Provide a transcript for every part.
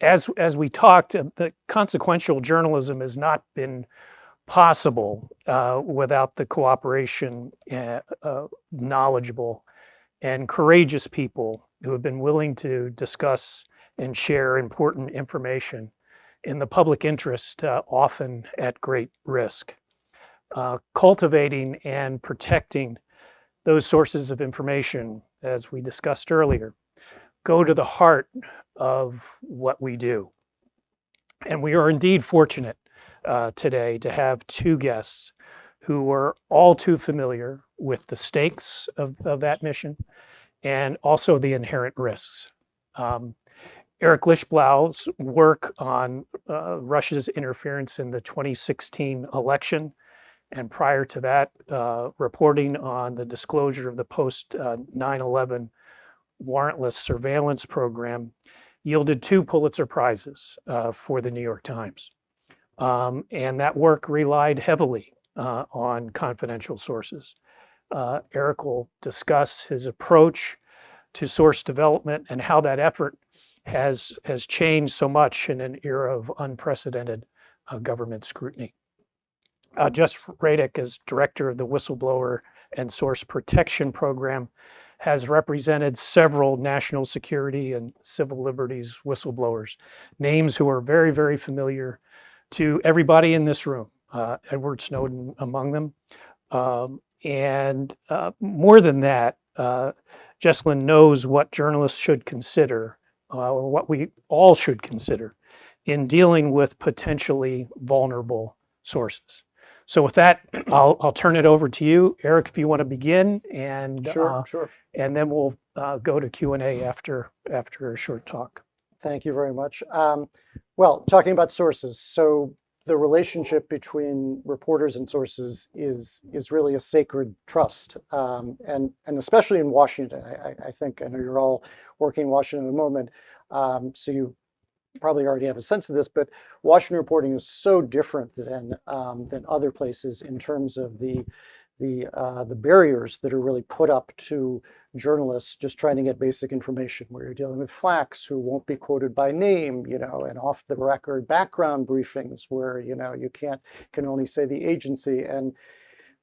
as we talked, the consequential journalism has not been possible without the cooperation of knowledgeable and courageous people who have been willing to discuss and share important information in the public interest, often at great risk. Cultivating and protecting those sources of information, as we discussed earlier, go to the heart of what we do. And we are indeed fortunate today to have two guests who are all too familiar with the stakes of that mission and also the inherent risks. Eric Lichtblau's work on Russia's interference in the 2016 election, and prior to that, reporting on the disclosure of the post 9/11 warrantless surveillance program, yielded two Pulitzer Prizes for the New York Times. And that work relied heavily on confidential sources. Eric will discuss his approach to source development and how that effort has changed so much in an era of unprecedented government scrutiny. Jesselyn Radack, as director of the Whistleblower and Source Protection Program, has represented several national security and civil liberties whistleblowers, names who are very, very familiar to everybody in this room, Edward Snowden among them. And more than that, Jesselyn knows what journalists should consider, or what we all should consider, in dealing with potentially vulnerable sources. So with that, I'll turn it over to you, Eric, if you want to begin, and Sure. and then we'll go to Q&A after a short talk. Thank you very much. Well, talking about sources, so the relationship between reporters and sources is really a sacred trust, and especially in Washington. I think, I know you're all working in Washington at the moment, so you probably already have a sense of this, but Washington reporting is so different than other places in terms of the barriers that are really put up to journalists just trying to get basic information, where you're dealing with flacks who won't be quoted by name, and off the record background briefings where, you can only say the agency, and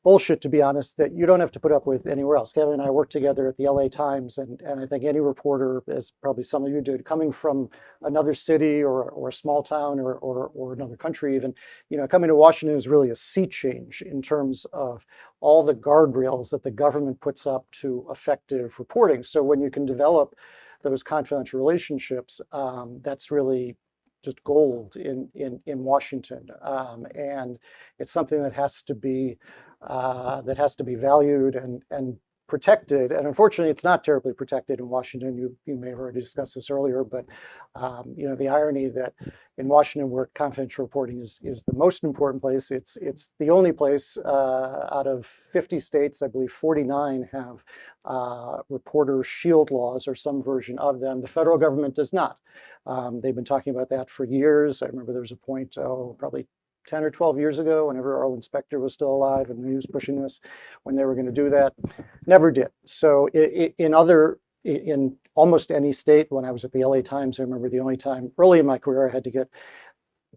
bullshit, to be honest, that you don't have to put up with anywhere else. Kevin and I worked together at the LA Times, and I think any reporter, as probably some of you did, coming from another city or a small town or another country even, coming to Washington is really a sea change in terms of all the guardrails that the government puts up to effective reporting. So when you can develop those confidential relationships, that's really just gold in Washington, and it's something that has to be valued and protected. And unfortunately, it's not terribly protected in Washington. You may have already discussed this earlier, but the irony that in Washington, where confidential reporting is the most important place, it's the only place out of 50 states, I believe 49 have reporter shield laws or some version of them. The federal government does not. They've been talking about that for years. I remember there was a point, probably 10 or 12 years ago, whenever Earl Inspector was still alive and he was pushing this, when they were going to do that, never did. So in almost any state, when I was at the LA Times, I remember the only time early in my career I had to get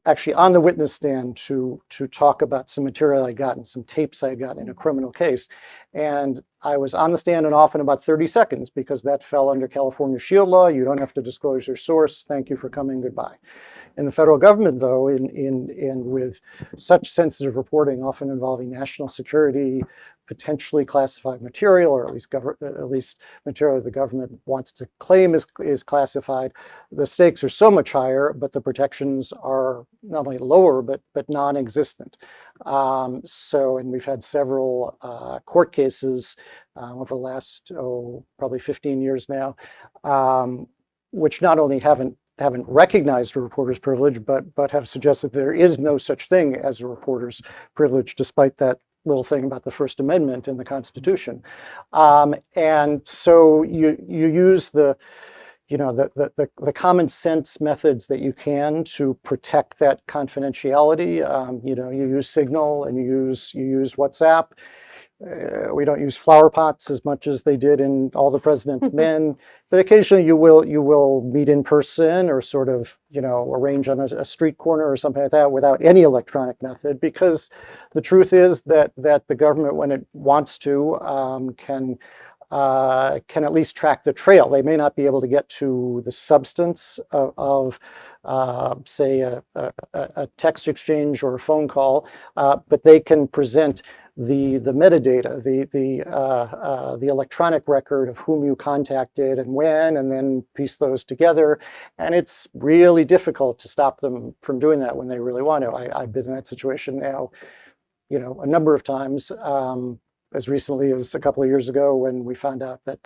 actually on the witness stand to talk about some material I got and some tapes I got in a criminal case. And I was on the stand and off in about 30 seconds because that fell under California shield law. You don't have to disclose your source. Thank you for coming. Goodbye. In the federal government, though, in with such sensitive reporting, often involving national security, potentially classified material, or at least material the government wants to claim is classified, the stakes are so much higher, but the protections are not only lower but non-existent. And we've had several court cases over the last probably 15 years now, which not only haven't recognized a reporter's privilege, but have suggested there is no such thing as a reporter's privilege, despite that little thing about the First Amendment in the Constitution. And so you use the common sense methods that you can to protect that confidentiality. You use Signal and you use WhatsApp. We don't use flower pots as much as they did in All the President's Men, but occasionally you will meet in person or sort of, arrange on a street corner or something like that without any electronic method, because the truth is that the government, when it wants to, can at least track the trail. They may not be able to get to the substance of say, a text exchange or a phone call, but they can present the metadata, the electronic record of whom you contacted and when, and then piece those together. And it's really difficult to stop them from doing that when they really want to. I've been in that situation now, a number of times, as recently as a couple of years ago, when we found out that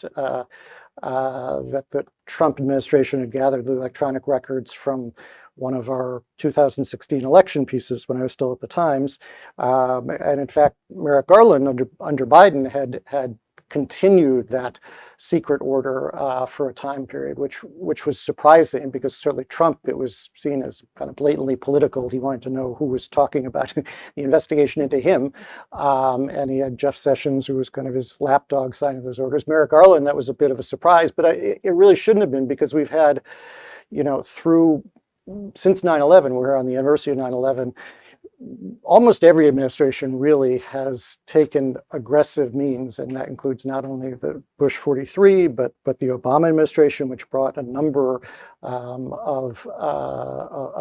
the Trump administration had gathered the electronic records from one of our 2016 election pieces when I was still at the Times. And in fact, Merrick Garland under Biden had continued that secret order for a time period, which was surprising, because certainly Trump, it was seen as kind of blatantly political. He wanted to know who was talking about the investigation into him. And he had Jeff Sessions, who was kind of his lapdog, signing those orders. Merrick Garland, that was a bit of a surprise, but it really shouldn't have been, because we've had, since 9/11, we're on the anniversary of 9/11, almost every administration really has taken aggressive means, and that includes not only the Bush 43, but the Obama administration, which brought a number of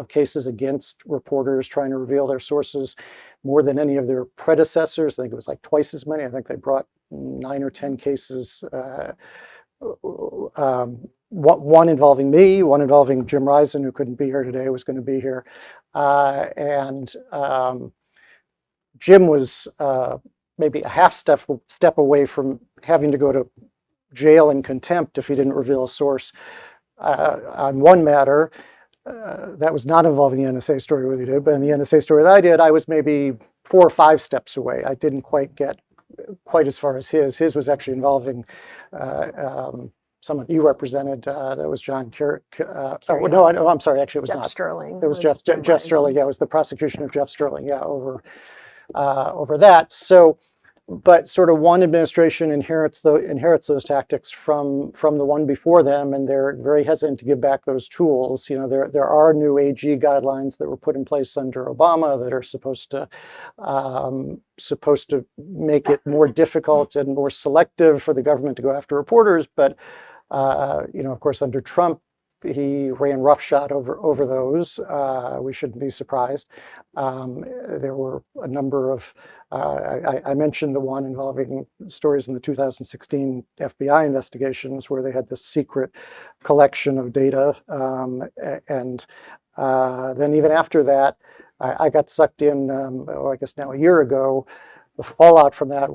cases against reporters trying to reveal their sources, more than any of their predecessors. I think it was like twice as many. I think they brought 9 or 10 cases. One involving me, one involving Jim Risen, who couldn't be here today, was going to be here. And Jim was maybe a half step away from having to go to jail in contempt if he didn't reveal a source on one matter. That was not involving the NSA story that he did, but in the NSA story that I did, I was maybe 4 or 5 steps away. I didn't quite get quite as far as his. His was actually involving someone you represented. That was John Kerry. No, I'm sorry. Actually, it was Jeff not. Sterling. It was Jeff Sterling. Yeah, it was the prosecution of Jeff Sterling. Yeah, over that. So, but sort of one administration inherits those tactics from the one before them, and they're very hesitant to give back those tools. There are new AG guidelines that were put in place under Obama that are supposed to make it more difficult and more selective for the government to go after reporters. But of course, under Trump, he ran roughshod over those. We shouldn't be surprised. There were a number of, I mentioned the one involving stories in the 2016 FBI investigations, where they had this secret collection of data. And then even after that, I got sucked in, I guess now a year ago. The fallout from that,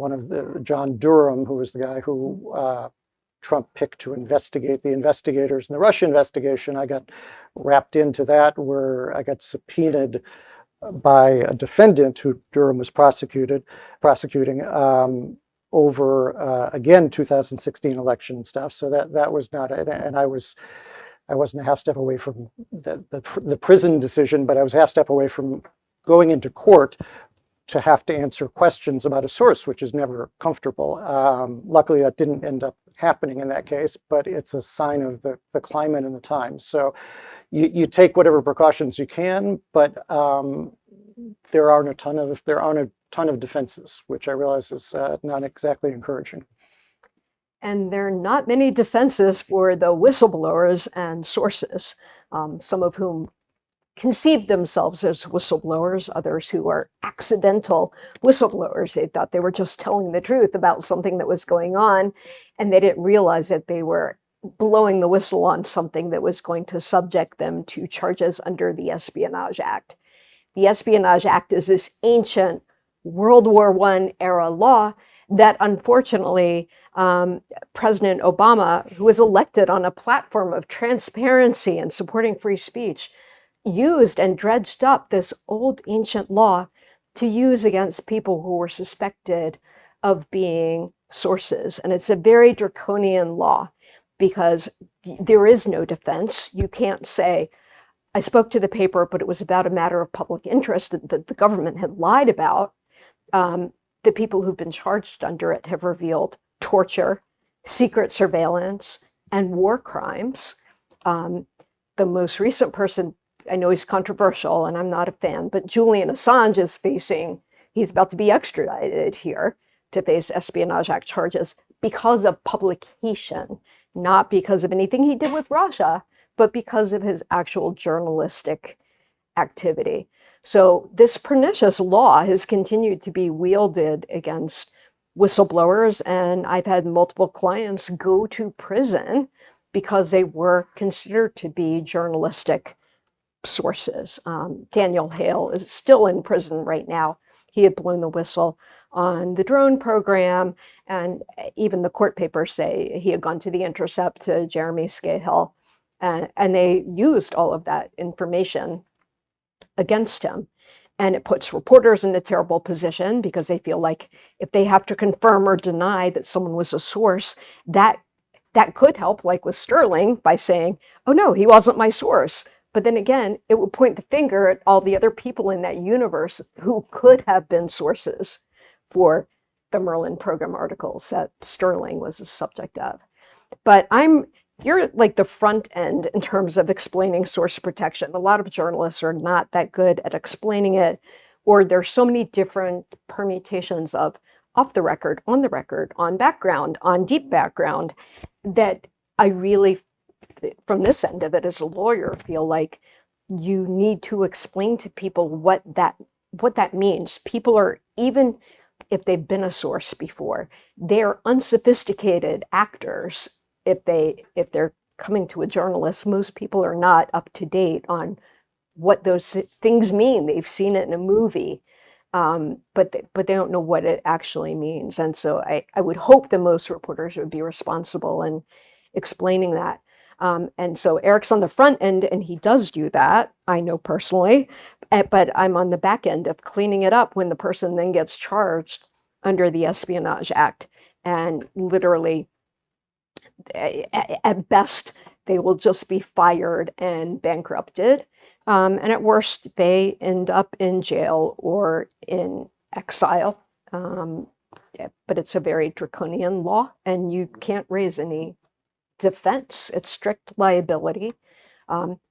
John Durham, who was the guy who Trump picked to investigate the investigators in the Russia investigation. I got wrapped into that, where I got subpoenaed by a defendant who Durham was prosecuting over, again, 2016 election stuff. So that was not it. And I wasn't a half step away from the prison decision, but I was a half step away from going into court to have to answer questions about a source, which is never comfortable. Luckily, that didn't end up happening in that case, but it's a sign of the climate and the times. So you take whatever precautions you can, but there aren't a ton of defenses, which I realize is not exactly encouraging. And there are not many defenses for the whistleblowers and sources, some of whom conceive themselves as whistleblowers, others who are accidental whistleblowers. They thought they were just telling the truth about something that was going on, and they didn't realize that they were blowing the whistle on something that was going to subject them to charges under the Espionage Act. The Espionage Act is this ancient World War I era law that unfortunately President Obama, who was elected on a platform of transparency and supporting free speech, used and dredged up this old ancient law to use against people who were suspected of being sources. And it's a very draconian law, because there is no defense. You can't say, I spoke to the paper, but it was about a matter of public interest that the government had lied about. the people who've been charged under it have revealed torture, secret surveillance, and war crimes. The most recent person, I know he's controversial and I'm not a fan, but Julian Assange is he's about to be extradited here to face Espionage Act charges because of publication, not because of anything he did with Russia, but because of his actual journalistic activity. So this pernicious law has continued to be wielded against whistleblowers, and I've had multiple clients go to prison because they were considered to be journalistic sources. Daniel Hale is still in prison right now. He had blown the whistle on the drone program, and even the court papers say he had gone to The Intercept, to Jeremy Scahill, and they used all of that information against him. And it puts reporters in a terrible position because they feel like if they have to confirm or deny that someone was a source, that could help, like with Sterling, by saying, oh no, he wasn't my source. But then again, it would point the finger at all the other people in that universe who could have been sources for the Merlin program articles that Sterling was the subject of. But you're like the front end in terms of explaining source protection. A lot of journalists are not that good at explaining it, or there's so many different permutations of off the record, on background, on deep background, that I really, from this end of it as a lawyer, feel like you need to explain to people what that means. People are, even if they've been a source before, they're unsophisticated actors. If they're coming to a journalist, most people are not up to date on what those things mean. They've seen it in a movie, but they don't know what it actually means. And so I would hope that most reporters would be responsible in explaining that. And so Eric's on the front end, and he does do that, I know personally, but I'm on the back end of cleaning it up when the person then gets charged under the Espionage Act, and literally, at best, they will just be fired and bankrupted. And at worst, they end up in jail or in exile. But it's a very draconian law, and you can't raise any defense. It's strict liability,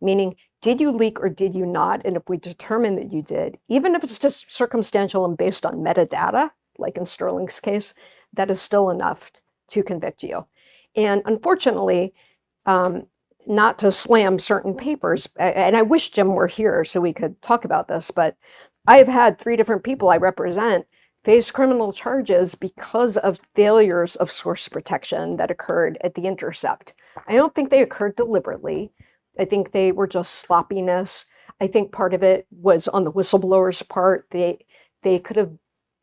meaning, did you leak or did you not? And if we determine that you did, even if it's just circumstantial and based on metadata, like in Sterling's case, that is still enough to convict you. And unfortunately, not to slam certain papers, and I wish Jim were here so we could talk about this, but I've had 3 different people I represent face criminal charges because of failures of source protection that occurred at The Intercept. I don't think they occurred deliberately. I think they were just sloppiness. I think part of it was on the whistleblower's part. They could have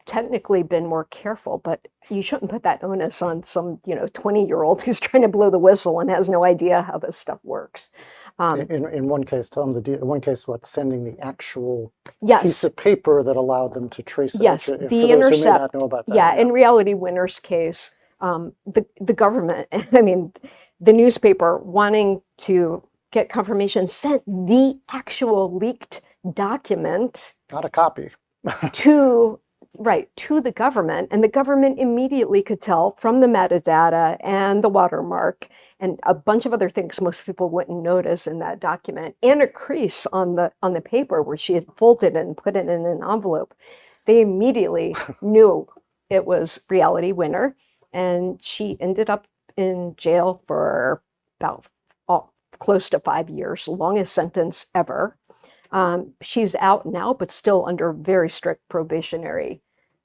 technically been more careful, but you shouldn't put that onus on some 20-year-old who's trying to blow the whistle and has no idea how this stuff works. In one case, tell them in one case, sending the actual Yes. piece of paper that allowed them to trace it. Yes, For The those who may Intercept. not know about that, Yeah, in reality, Winner's case, the government, I mean, the newspaper wanting to get confirmation sent the actual leaked document not a copy. to the government, and the government immediately could tell from the metadata and the watermark and a bunch of other things most people wouldn't notice in that document, and a crease on the paper where she had folded it and put it in an envelope. They immediately knew it was Reality Winner, and she ended up in jail for about close to 5 years, longest sentence ever. She's out now, but still under very strict probationary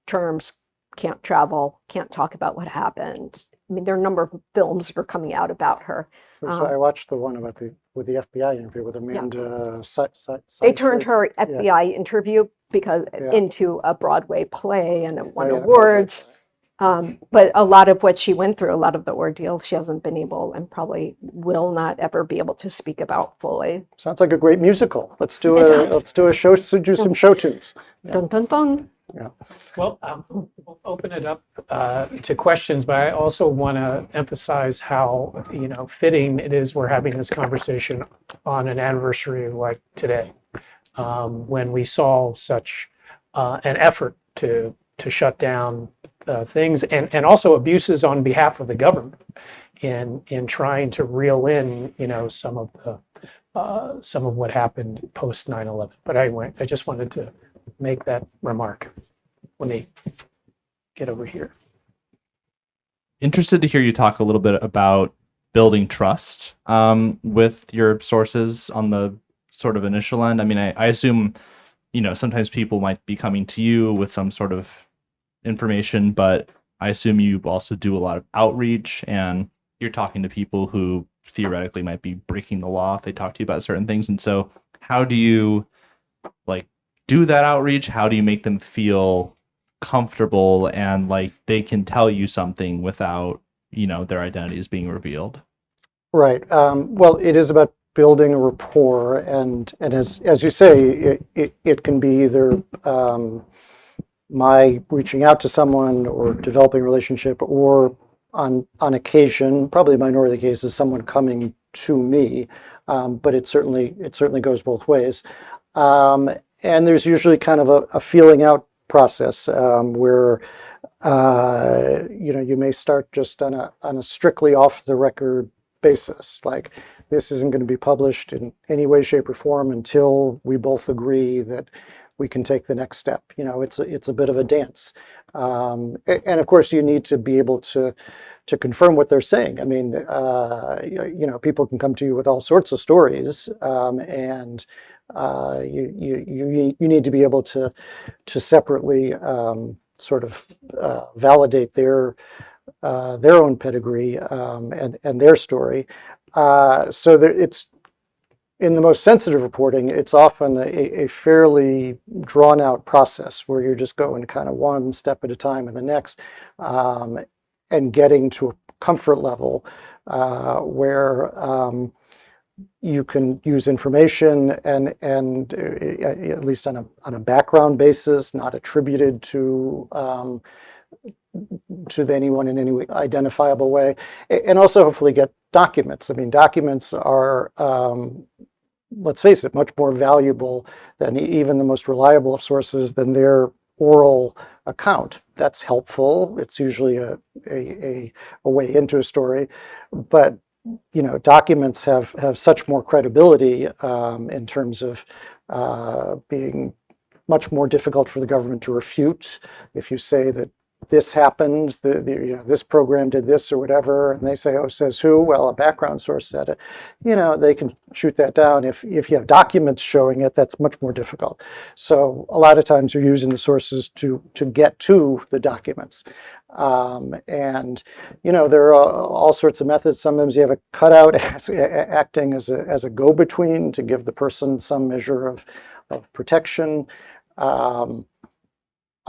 terms. Can't travel, can't talk about what happened. I mean, there are a number of films that are coming out about her. So I watched the one with the FBI interview with Amanda. They turned her FBI interview into a Broadway play, and it won awards. But a lot of what she went through, a lot of the ordeal, she hasn't been able and probably will not ever be able to speak about fully. Sounds like a great musical. Let's do a show. Do some show tunes. Dun dun dun. Yeah. Well, we'll open it up to questions, but I also want to emphasize how fitting it is we're having this conversation on an anniversary like today, when we saw such an effort to to shut down things, and also abuses on behalf of the government in trying to reel in, some of what happened post 9/11. But anyway, I just wanted to make that remark. Let me get over here. Interested to hear you talk a little bit about building trust with your sources on the sort of initial end. I mean, I assume, sometimes people might be coming to you with some sort of information, but I assume you also do a lot of outreach, and you're talking to people who theoretically might be breaking the law if they talk to you about certain things. And so how do you do that outreach? How do you make them feel comfortable and like they can tell you something without, their identity is being revealed? Right. Well, it is about building a rapport, and as you say, it can be either my reaching out to someone or developing a relationship, or on occasion, probably a minority of cases, someone coming to me. But it certainly goes both ways. And there's usually kind of a feeling out process where you may start just on a strictly off the record basis, like this isn't going to be published in any way, shape, or form until we both agree that we can take the next step. It's a bit of a dance, and of course you need to be able to confirm what they're saying. I mean, people can come to you with all sorts of stories, and you need to be able to separately sort of validate their own pedigree and their story. So that it's, in the most sensitive reporting, it's often a fairly drawn out process where you're just going kind of one step at a time and the next, and getting to a comfort level where you can use information and at least on a background basis, not attributed to anyone in any identifiable way, and also hopefully get documents. I mean, documents are, let's face it, much more valuable than even the most reliable of sources than their oral account. That's helpful. It's usually a way into a story, but documents have such more credibility in terms of being much more difficult for the government to refute. If you say that this happened, this program did this or whatever, and they say, oh, says who? Well, a background source said it. They can shoot that down. If you have documents showing it, that's much more difficult. So a lot of times you're using the sources to get to the documents. And there are all sorts of methods. Sometimes you have a cutout acting as a go-between to give the person some measure of protection.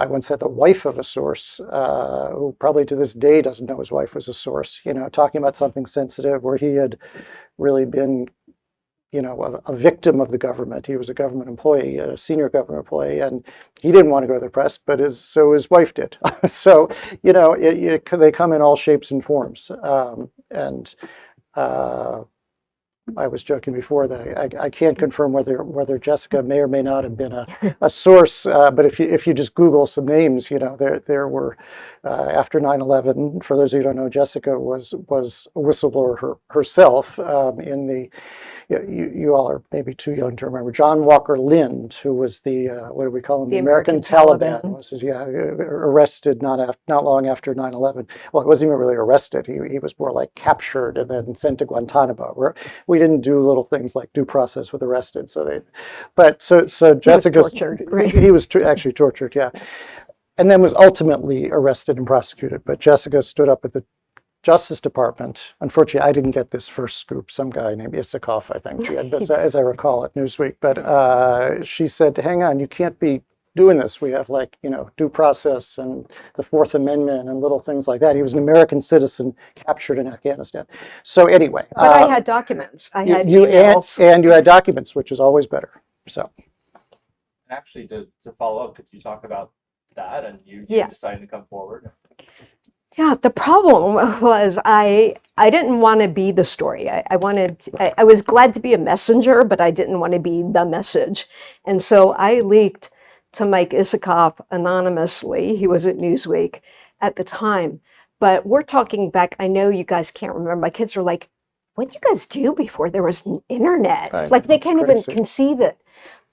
I once had the wife of a source who probably to this day doesn't know his wife was a source, talking about something sensitive where he had really been, a victim of the government. He was a government employee, a senior government employee, and he didn't want to go to the press, but so his wife did. So, they come in all shapes and forms. I was joking before that I can't confirm whether Jessica may or may not have been a source, but if you just Google some names, there were after 9/11. For those of you who don't know, Jessica was a whistleblower herself in the. You all are maybe too young to remember John Walker Lind, who was the what do we call him? The American Taliban. Was arrested not long after 9/11. Well, he wasn't even really arrested. He was more like captured and then sent to Guantanamo. Where we didn't do little things like due process with arrested. So Jessica was tortured. Right? He was actually tortured. Yeah, and then was ultimately arrested and prosecuted. But Jessica stood up at the Justice Department. Unfortunately, I didn't get this first scoop. Some guy named Isikoff, I think, she had this, as I recall, at Newsweek. But she said, hang on, you can't be doing this. We have due process and the Fourth Amendment and little things like that. He was an American citizen captured in Afghanistan. So anyway. But I had documents. I had emails. And you had documents, which is always better. So. Actually, to follow up, could you talk about that and you deciding to come forward? Yeah, the problem was I didn't want to be the story. I was glad to be a messenger, but I didn't want to be the message. And so I leaked to Mike Isikoff anonymously. He was at Newsweek at the time. But we're talking back, I know you guys can't remember. My kids are like, what did you guys do before there was an internet? Right, Like they that's can't crazy. even conceive it.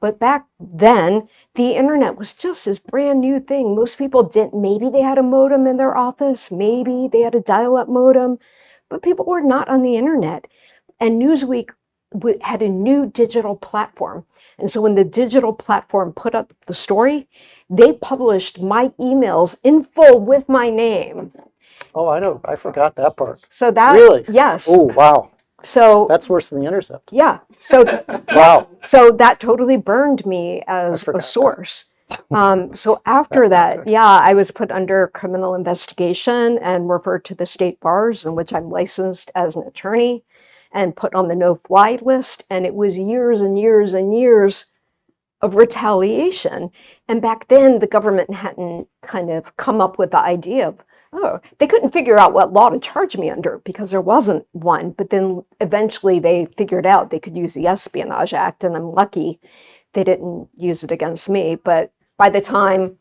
But back then, the internet was just this brand new thing. Most people didn't, maybe they had a modem in their office, maybe they had a dial-up modem, but people were not on the internet. And Newsweek had a new digital platform. And so when the digital platform put up the story, they published my emails in full with my name. Oh, I know. I forgot that part. So that, Really? yes. Oh, wow. So That's worse than The Intercept. yeah. So Wow. so that totally burned me as forgot a that. source. So after that, yeah, I was put under criminal investigation and referred to the state bars in which I'm licensed as an attorney and put on the no-fly list. And it was years and years and years of retaliation. And back then, the government hadn't kind of come up with the idea of, oh, they couldn't figure out what law to charge me under because there wasn't one. But then eventually they figured out they could use the Espionage Act, and I'm lucky they didn't use it against me. But by the time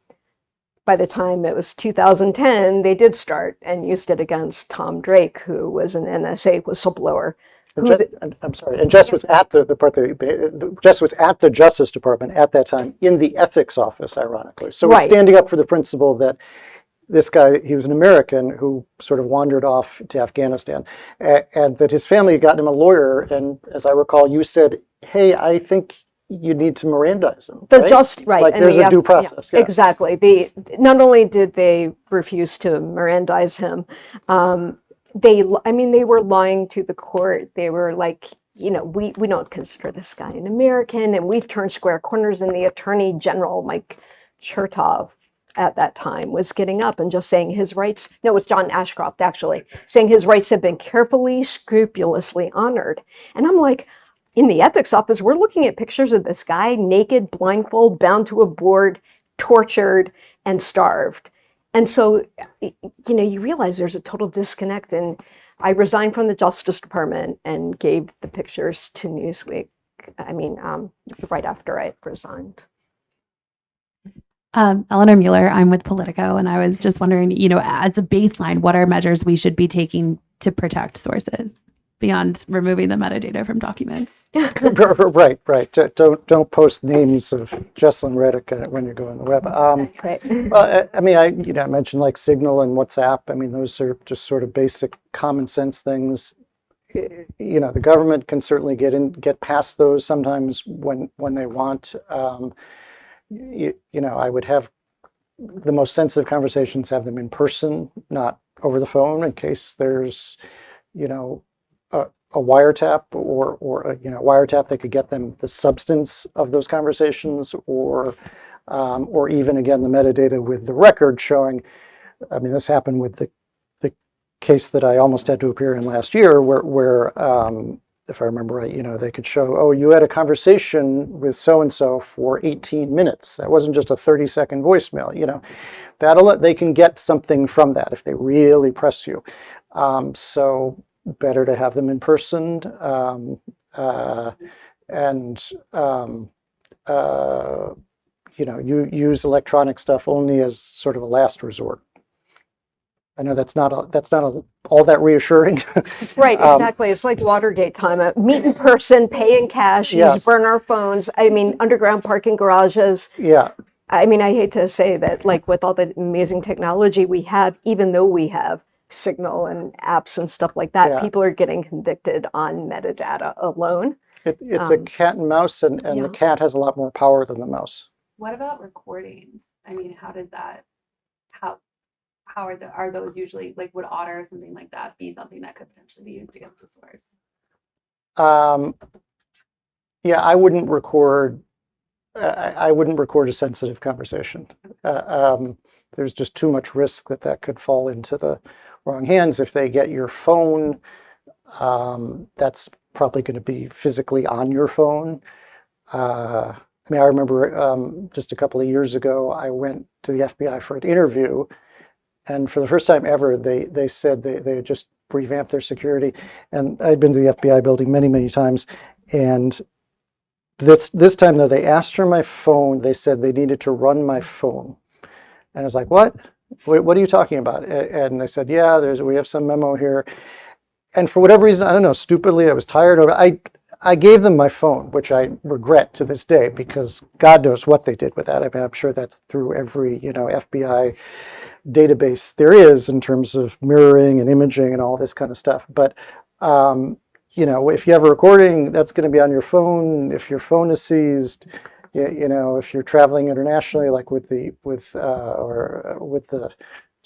it was 2010, they did start and used it against Tom Drake, who was an NSA whistleblower. I'm sorry. And Jess was at Jess was at the Justice Department at that time in the ethics office, ironically. So we're Right. standing up for the principle that this guy, he was an American who sort of wandered off to Afghanistan, and that his family had gotten him a lawyer. And as I recall, you said, "Hey, I think you need to Mirandize him." Right. Like and there's the a due process. Yeah. Exactly. Not only did they refuse to Mirandize him, they were lying to the court. They were like, we don't consider this guy an American, and we've turned square corners. And the Attorney General, Mike Chertoff, at that time was getting up and just saying his rights. No, it was John Ashcroft, actually, saying his rights have been carefully, scrupulously honored. And I'm like, in the ethics office, we're looking at pictures of this guy naked, blindfold, bound to a board, tortured, and starved. And so, you realize there's a total disconnect. And I resigned from the Justice Department and gave the pictures to Newsweek. Right after I resigned. Eleanor Mueller, I'm with Politico, and I was just wondering, as a baseline, what are measures we should be taking to protect sources beyond removing the metadata from documents? Right. Don't post names of Jesselyn Radack when you go on the web. Right. Well, I mentioned like Signal and WhatsApp. I mean, those are just sort of basic common sense things. The government can certainly get past those sometimes when they want. I would have the most sensitive conversations, have them in person, not over the phone, in case there's, a wiretap or a wiretap that could get them the substance of those conversations, or even again the metadata with the record showing. I mean, this happened with the case that I almost had to appear in last year, where if I remember right, they could show, oh, you had a conversation with so-and-so for 18 minutes. That wasn't just a 30-second voicemail, they can get something from that if they really press you. So better to have them in person, you use electronic stuff only as sort of a last resort. I know that's not all that reassuring. Right, exactly. It's like Watergate time. Meet in person, pay in cash, Yes. burn our phones. Underground parking garages. Yeah. I hate to say that, like with all the amazing technology we have, even though we have Signal and apps and stuff like that, Yeah. people are getting convicted on metadata alone. It's a cat and mouse, and yeah. the cat has a lot more power than the mouse. What about recordings? How does that, how are those usually, like, would Otter or something like that be something that could potentially be used against a source? Yeah, I wouldn't record a sensitive conversation. There's just too much risk that could fall into the wrong hands. If they get your phone, that's probably going to be physically on your phone. I remember just a couple of years ago, I went to the FBI for an interview, and for the first time ever, they said they had just revamped their security. And I'd been to the FBI building many, many times, and This time though, they asked for my phone. They said they needed to run my phone, and I was like, "What? What are you talking about?" And they said, "Yeah, we have some memo here." And for whatever reason, I don't know, stupidly, I was tired of it. I gave them my phone, which I regret to this day, because God knows what they did with that. I mean, I'm sure that's through every, FBI database there is in terms of mirroring and imaging and all this kind of stuff. But if you have a recording, that's going to be on your phone. If your phone is seized, if you're traveling internationally, like with the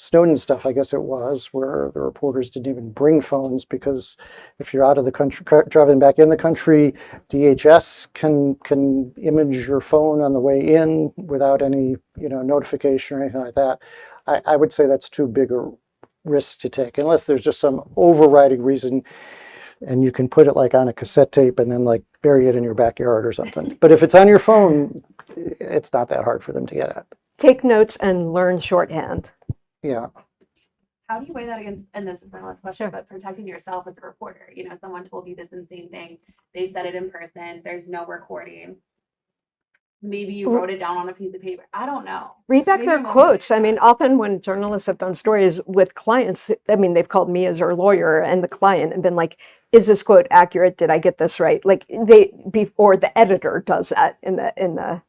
Snowden stuff, I guess it was, where the reporters didn't even bring phones, because if you're out of the country, traveling back in the country, DHS can image your phone on the way in without any notification or anything like that. I would say that's too big a risk to take, unless there's just some overriding reason, and you can put it like on a cassette tape and then like bury it in your backyard or something. But if it's on your phone, it's not that hard for them to get at. Take notes and learn shorthand. Yeah. How do you weigh that against, and this is my last question, but protecting yourself as a reporter? Someone told you this insane thing. They said it in person. There's no recording. Maybe you wrote it down on a piece of paper. I don't know. Read back their quotes. I mean, often when journalists have done stories with clients, I mean, they've called me as their lawyer and the client and been like, is this quote accurate? Did I get this right? Like or the editor does that in the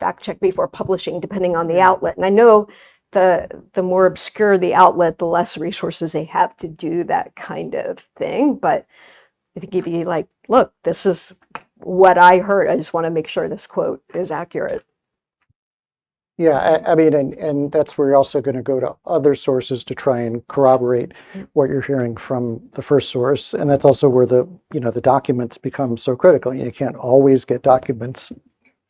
fact check before publishing, depending on the outlet. And I know the more obscure the outlet, the less resources they have to do that kind of thing. But I think you'd be like, look, this is what I heard. I just want to make sure this quote is accurate. Yeah, I mean, and that's where you're also going to go to other sources to try and corroborate what you're hearing from the first source. And that's also where the documents become so critical. You can't always get documents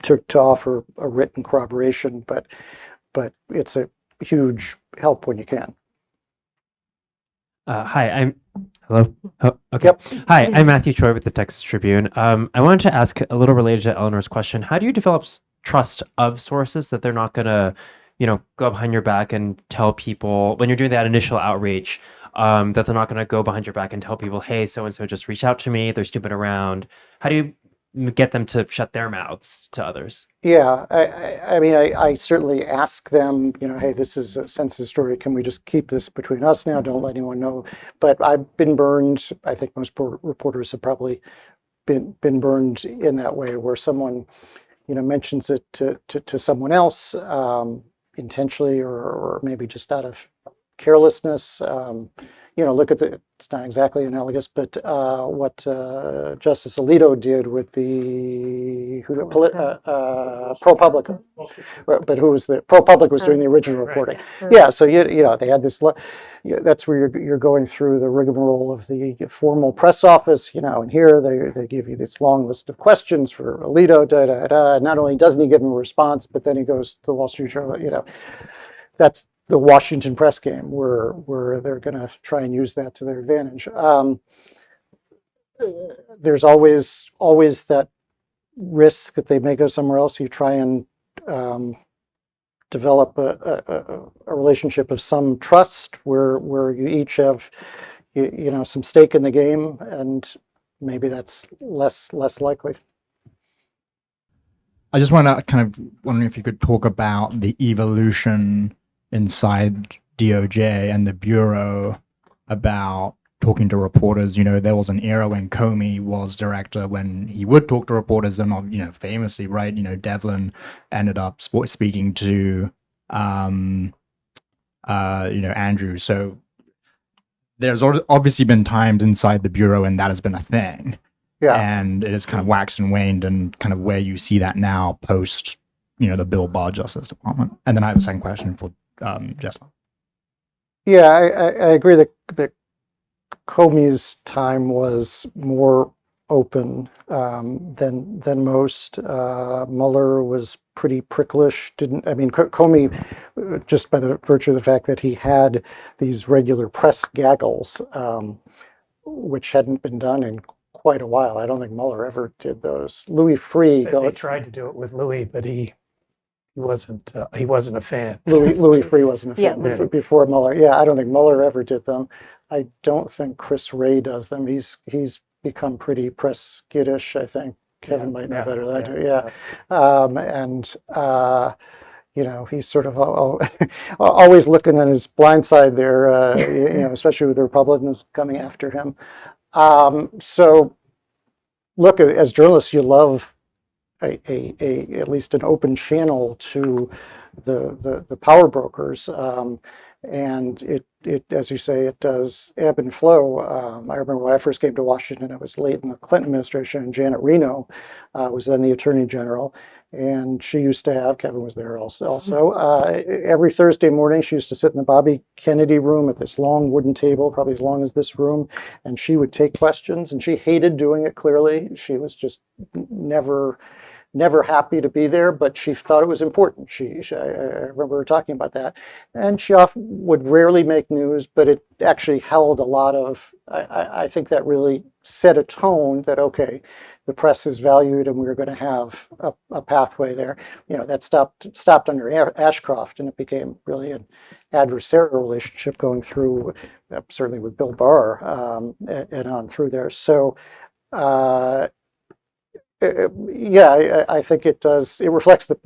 to offer a written corroboration, but it's a huge help when you can. Hi, hello. Oh, okay. Yep. Hi, I'm Matthew Choi with the Texas Tribune. I wanted to ask a little related to Eleanor's question. How do you develop trust of sources that they're not going to, go behind your back and tell people when you're doing that initial outreach, that they're not going to go behind your back and tell people, hey, so-and-so just reached out to me. They're stupid around. How do you get them to shut their mouths to others? Yeah, I mean, I certainly ask them, hey, this is a sensitive story. Can we just keep this between us now? Don't let anyone know. But I've been burned. I think most reporters have probably been burned in that way, where someone, mentions it to someone else intentionally or maybe just out of carelessness. Look at it's not exactly analogous, but what Justice Alito did with the ProPublica, but who was the ProPublica was doing the original reporting. Yeah, so they had this. That's where you're going through the rigmarole of the formal press office, and here they give you this long list of questions for Alito. Not only doesn't he give him a response, but then he goes to the Wall Street Journal. That's the Washington press game, where they're going to try and use that to their advantage. There's always that risk that they may go somewhere else. You try and develop a relationship of some trust, where you each have some stake in the game, and maybe that's less likely. I just want to kind of wondering if you could talk about the evolution inside DOJ and the Bureau about talking to reporters. There was an era when Comey was director when he would talk to reporters, and famously, right, Devlin ended up speaking to Andrew. So there's obviously been times inside the Bureau and that has been a thing. Yeah. And it has kind of waxed and waned, and kind of where you see that now post the Bill Barr Justice Department. And then I have a second question for Jesselyn. Yeah, I agree that Comey's time was more open than most. Mueller was pretty pricklish. Comey, just by the virtue of the fact that he had these regular press gaggles, which hadn't been done in quite a while. I don't think Mueller ever did those. Louis Freeh. They tried to do it with Louis, but he wasn't a fan. Louis Freeh wasn't a fan before Mueller. Yeah, I don't think Mueller ever did them. I don't think Chris Wray does them. He's become pretty press skittish, I think. Kevin might know yeah, better than I yeah, do. He's sort of always looking on his blind side there, especially with the Republicans coming after him. So look, as journalists, you love at least an open channel to the power brokers. And it, as you say, it does ebb and flow. I remember when I first came to Washington, it was late in the Clinton administration, and Janet Reno was then the Attorney General. And she used to have, Kevin was there also, every Thursday morning, she used to sit in the Bobby Kennedy room at this long wooden table, probably as long as this room, and she would take questions, and she hated doing it, clearly. She was just never happy to be there, but she thought it was important. I remember her talking about that. And she often would rarely make news, but it actually held a lot of, I think that really set a tone that, okay, the press is valued and we're going to have a pathway there. That stopped under Ashcroft, and it became really an adversarial relationship going through, certainly with Bill Barr, and on through there. So, I think it does. It reflects the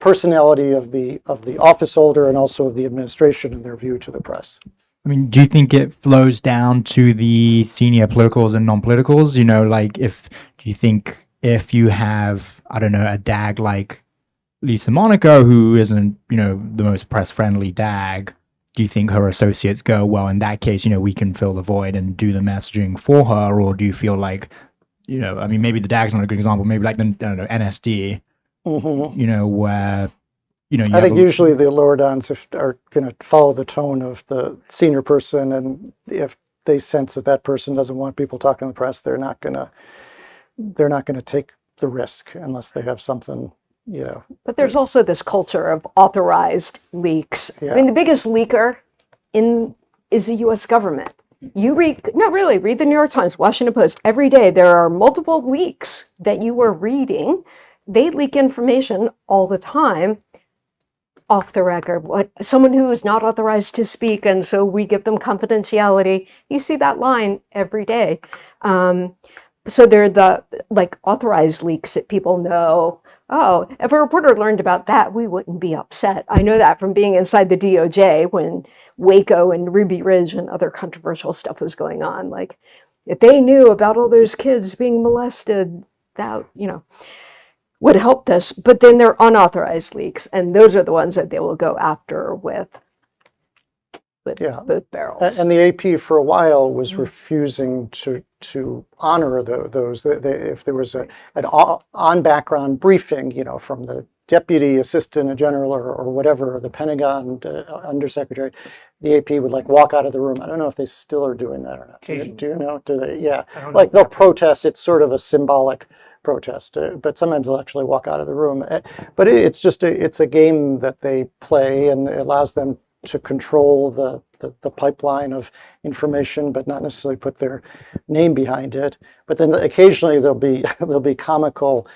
personality of the office holder and also of the administration and their view to the press. I mean, do you think it flows down to the senior politicals and non-politicals? Do you think if you have, I don't know, a DAG like Lisa Monaco, who isn't, the most press-friendly DAG, do you think her associates go, well, in that case, we can fill the void and do the messaging for her? Or do you feel like, maybe the DAG's not a good example, maybe like the, NSD, where, I think usually the lower downs are going to follow the tone of the senior person, and if they sense that person doesn't want people talking to the press, they're not going to take the risk unless they have something, But there's also this culture of authorized leaks. Yeah. I mean, the biggest leaker is the U.S. government. You read the New York Times, Washington Post, every day there are multiple leaks that you are reading. They leak information all the time off the record. Someone who is not authorized to speak, and so we give them confidentiality. You see that line every day. So they're the authorized leaks that people know. Oh, if a reporter learned about that, we wouldn't be upset. I know that from being inside the DOJ when Waco and Ruby Ridge and other controversial stuff was going on. Like, if they knew about all those kids being molested, that, would help this. But then they're unauthorized leaks, and those are the ones that they will go after with both barrels. And the AP for a while was refusing to honor those. If there was an on-background briefing, from the deputy assistant general or whatever, or the Pentagon undersecretary, the AP would walk out of the room. I don't know if they still are doing that or not. Do you know? Do they? Yeah, they'll protest. It's sort of a symbolic protest, but sometimes they'll actually walk out of the room. But it's just it's a game that they play, and it allows them to control the pipeline of information, but not necessarily put their name behind it. But then occasionally there'll be comical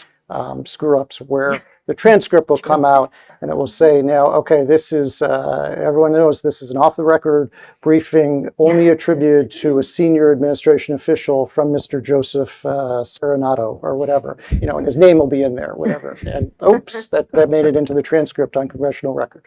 screw ups where the transcript will come out and it will say, now, okay, this is everyone knows this is an off the record briefing only attributed to a senior administration official from Mr. Joseph Serenato or whatever, and his name will be in there, whatever. And oops, that made it into the transcript on congressional record.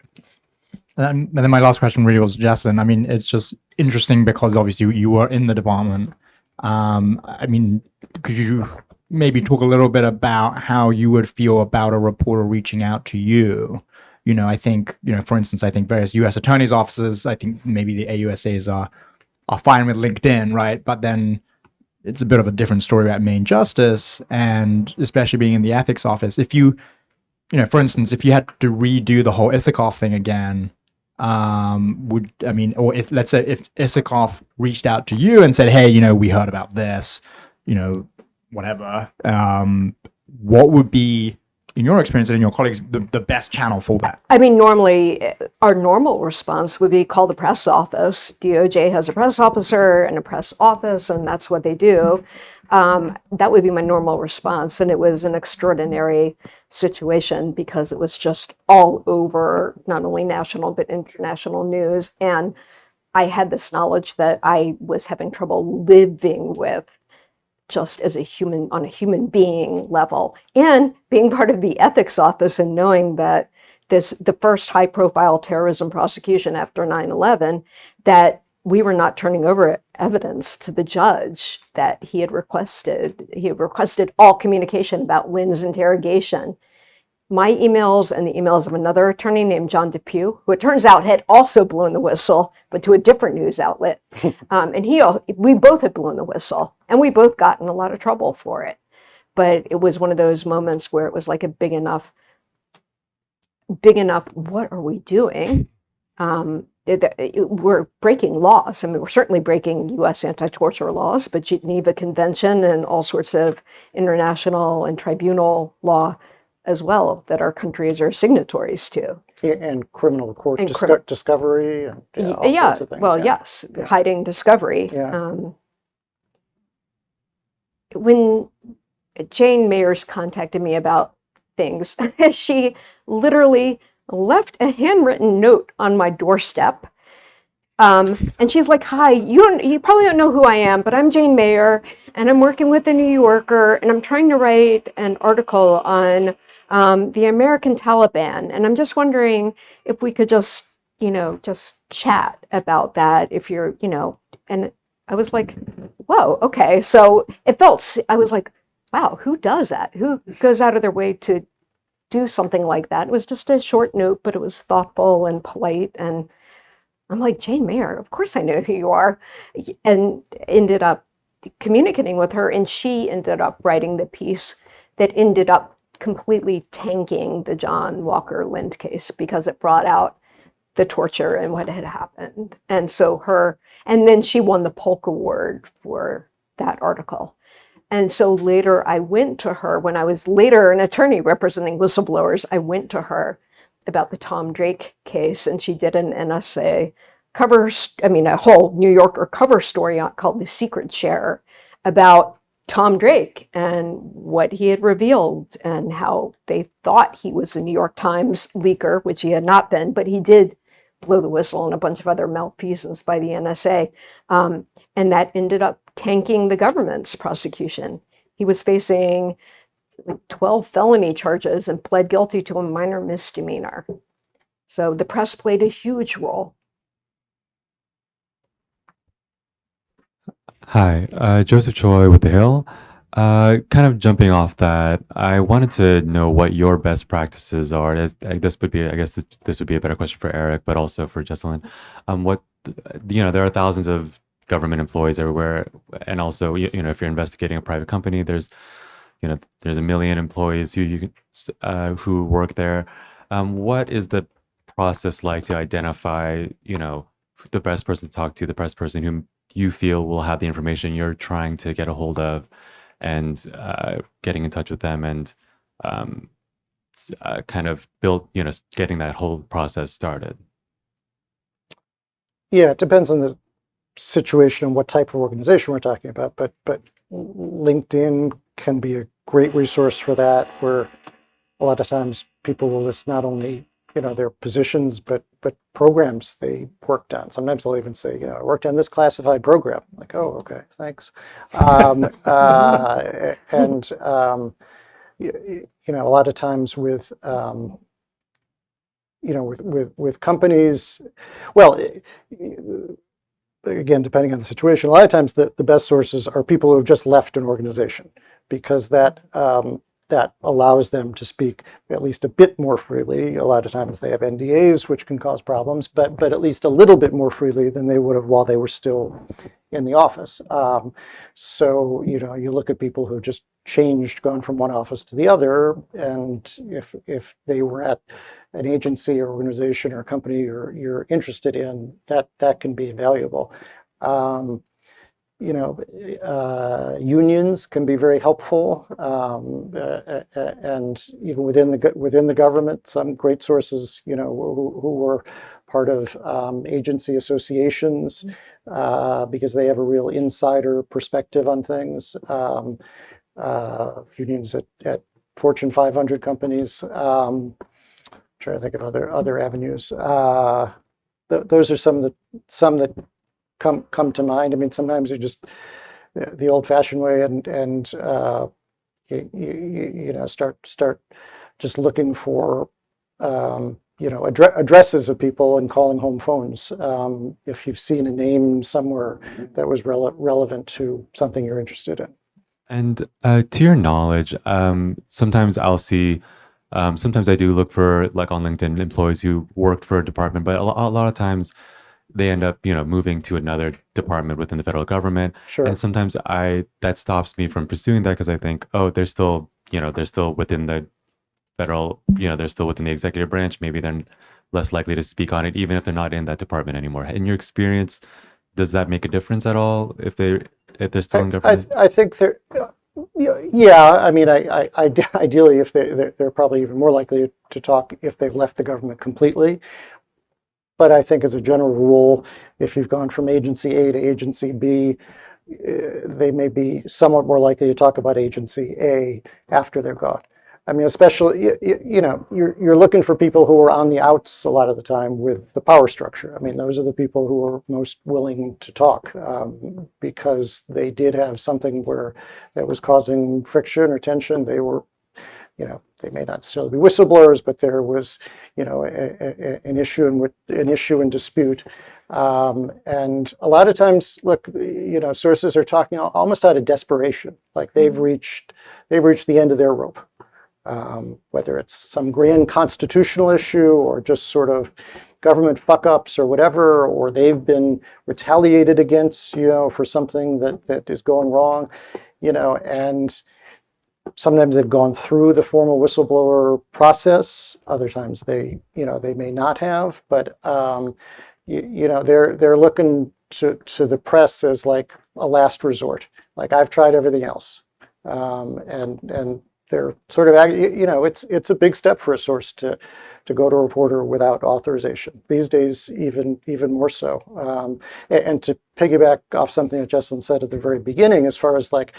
And then my last question really was Jesselyn. I mean, it's just interesting because obviously you were in the department. Could you maybe talk a little bit about how you would feel about a reporter reaching out to you? I think, for instance, I think various U.S. attorneys' offices, I think maybe the AUSAs are fine with LinkedIn, right? But then it's a bit of a different story about Main Justice, and especially being in the ethics office. If you, for instance, if you had to redo the whole Isikoff thing again, or if, let's say, if Isikoff reached out to you and said, hey, we heard about this, whatever, what would be, in your experience and in your colleagues, the best channel for that? I mean, normally our normal response would be call the press office. DOJ has a press officer and a press office, and that's what they do. That would be my normal response. And it was an extraordinary situation because it was just all over, not only national, but international news. And I had this knowledge that I was having trouble living with just as a human, on a human being level, and being part of the ethics office and knowing that the first high profile terrorism prosecution after 9/11, that we were not turning over evidence to the judge that he had requested. He had requested all communication about Lynn's interrogation. My emails and the emails of another attorney named John DePue, who it turns out had also blown the whistle, but to a different news outlet. And we both had blown the whistle, and we both got in a lot of trouble for it. But it was one of those moments where it was like a big enough, what are we doing? We're breaking laws. I mean, we're certainly breaking U.S. anti-torture laws, but Geneva Convention and all sorts of international and tribunal law as well that our countries are signatories to. And criminal court And discovery. And, all sorts of things, well, yeah. yes, hiding discovery. Yeah. When Jane Mayers contacted me about things, she literally left a handwritten note on my doorstep. And she's like, "Hi, you probably don't know who I am, but I'm Jane Mayer, and I'm working with the New Yorker, and I'm trying to write an article on the American Taliban, and I'm just wondering if we could just chat about that. If you're, and I was like, whoa, okay. So I was like, wow, who does that? Who goes out of their way to do something like that? It was just a short note, but it was thoughtful and polite. And I'm like, Jane Mayer, of course I know who you are. And ended up communicating with her, and she ended up writing the piece that ended up completely tanking the John Walker Lind case because it brought out the torture and what had happened. And then she won the Polk Award for that article. And so later I went to her, when I was later an attorney representing whistleblowers, I went to her about the Tom Drake case, and she did an NSA a whole New Yorker cover story called The Secret Share about Tom Drake and what he had revealed and how they thought he was a New York Times leaker, which he had not been, but he did blow the whistle on a bunch of other malfeasance by the NSA. And that ended up tanking the government's prosecution. He was facing 12 felony charges and pled guilty to a minor misdemeanor. So the press played a huge role. Hi, Joseph Choi with The Hill. Kind of jumping off that, I wanted to know what your best practices are. This would be a better question for Eric, but also for Jesselyn. There are thousands of government employees everywhere, and also, if you're investigating a private company, there's a million employees who work there. What is the process like to identify, the best person to talk to, the best person whom you feel will have the information you're trying to get a hold of, and getting in touch with them and kind of getting that whole process started? Yeah, it depends on the situation and what type of organization we're talking about, but LinkedIn can be a great resource for that, where a lot of times people will list not only their positions, but programs they worked on. Sometimes they'll even say, I worked on this classified program. I'm like, oh, okay, thanks. And a lot of times with with companies, well, again, depending on the situation, a lot of times the best sources are people who have just left an organization, because that allows them to speak at least a bit more freely. A lot of times they have NDAs, which can cause problems, but at least a little bit more freely than they would have while they were still in the office. So, you look at people who just gone from one office to the other, and if they were at an agency or organization or company you're interested in, that can be invaluable. Unions can be very helpful, and even within the government, some great sources, who were part of agency associations, because they have a real insider perspective on things. Unions at Fortune 500 companies. Trying to think of other avenues. Those are some that come to mind. I mean, sometimes you just the old-fashioned way and start just looking for addresses of people and calling home phones if you've seen a name somewhere that was relevant to something you're interested in. And to your knowledge, sometimes I'll see, sometimes I do look for, like on LinkedIn, employees who worked for a department, but a lot of times they end up, moving to another department within the federal government. Sure. And sometimes that stops me from pursuing that because I think, oh, they're still within the federal, they're still within the executive branch. Maybe they're less likely to speak on it, even if they're not in that department anymore. In your experience, does that make a difference at all if they're still in government? I think they're, yeah. I mean, ideally, if they're probably even more likely to talk if they've left the government completely. But I think as a general rule, if you've gone from agency A to agency B, they may be somewhat more likely to talk about agency A after they're gone. I mean, especially, you're looking for people who are on the outs a lot of the time with the power structure. I mean, those are the people who are most willing to talk because they did have something where that was causing friction or tension. They were, they may not necessarily be whistleblowers, but there was, an issue in dispute. And a lot of times, look, sources are talking almost out of desperation, like they've reached the end of their rope. Whether it's some grand constitutional issue or just sort of government fuck-ups or whatever, or they've been retaliated against, for something that is going wrong, and sometimes they've gone through the formal whistleblower process. Other times they may not have, but they're looking to the press as like a last resort. Like, I've tried everything else, and they're sort of, it's a big step for a source to go to a reporter without authorization these days, even more so. And to piggyback off something that Jesselyn said at the very beginning, as far as like,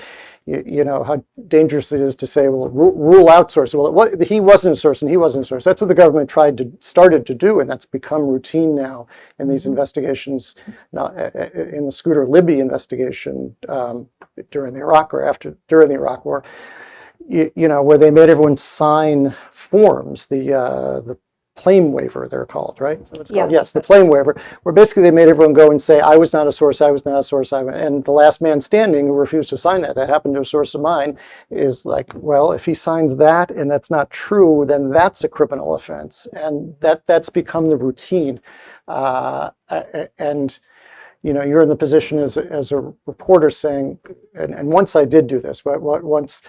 how dangerous it is to say, well, rule out source. Well, he wasn't a source and he wasn't a source. That's what the government started to do, and that's become routine now in these investigations. Now, in the Scooter Libby investigation during the Iraq War. Where they made everyone sign forms, the claim waiver, they're called, right? So it's called, yes, the claim waiver, where basically they made everyone go and say, I was not a source, I was not a source, and the last man standing who refused to sign that happened to a source of mine, is like, well, if he signs that and that's not true, then that's a criminal offense. And that's become the routine. And you're in the position as a reporter saying, and once I did do this, but once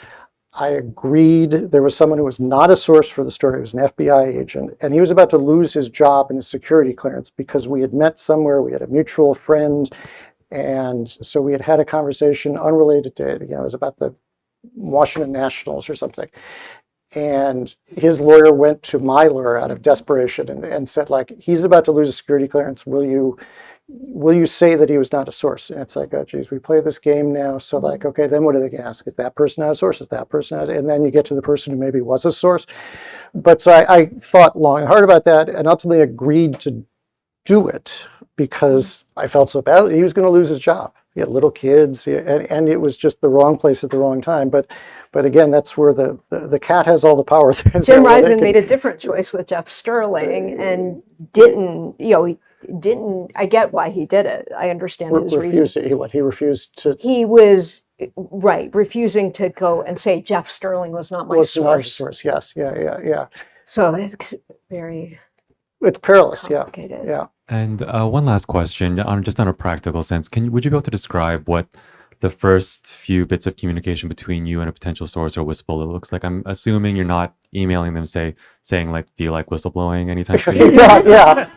I agreed, there was someone who was not a source for the story. He was an FBI agent, and he was about to lose his job and his security clearance because we had met somewhere, we had a mutual friend, and so we had had a conversation unrelated to it. It was about the Washington Nationals or something. And his lawyer went to my lawyer out of desperation and said, like, he's about to lose his security clearance. Will you say that he was not a source? And it's like, oh, geez, we play this game now. So like, okay, then what are they going to ask? Is that person not a source? Is that person not? And then you get to the person who maybe was a source. But so I thought long and hard about that and ultimately agreed to do it because I felt so bad. He was going to lose his job. He had little kids, and it was just the wrong place at the wrong time. But again, that's where the cat has all the power. Jim Risen made a different choice with Jeff Sterling and didn't, I get why he did it. I understand his reason. He refused to. He was refusing to go and say Jeff Sterling was not my source. Not a source. Yes, yeah. So it's very. It's perilous. Complicated. Yeah. And one last question, just on a practical sense, would you be able to describe what the first few bits of communication between you and a potential source or whistleblower looks like? I'm assuming you're not emailing them saying like, feel like whistleblowing anytime soon. yeah.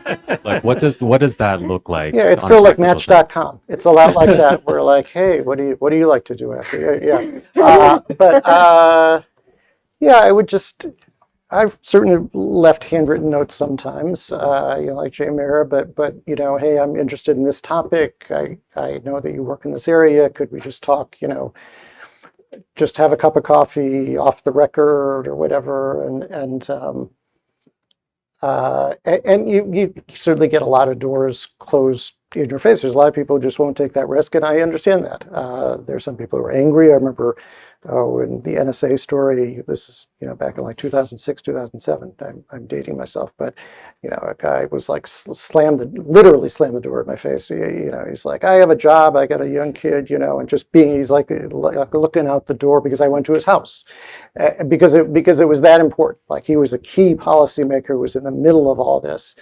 Like, what does that look like? Yeah, it's still like Match.com. It's a lot like that. We're like, hey, what do you like to do after? Yeah. I would just. I've certainly left handwritten notes sometimes, like Jay Mara, but hey, I'm interested in this topic. I know that you work in this area. Could we just talk, just have a cup of coffee off the record or whatever? And you certainly get a lot of doors closed in your face. There's a lot of people who just won't take that risk, and I understand that. There's some people who are angry. I remember in the NSA story, this is, back in like 2006, 2007. I'm dating myself, but a guy was like literally slammed the door in my face. He's like, I have a job, I got a young kid, and just he's like looking out the door because I went to his house, because it was that important. Like, he was a key policymaker who was in the middle of all this,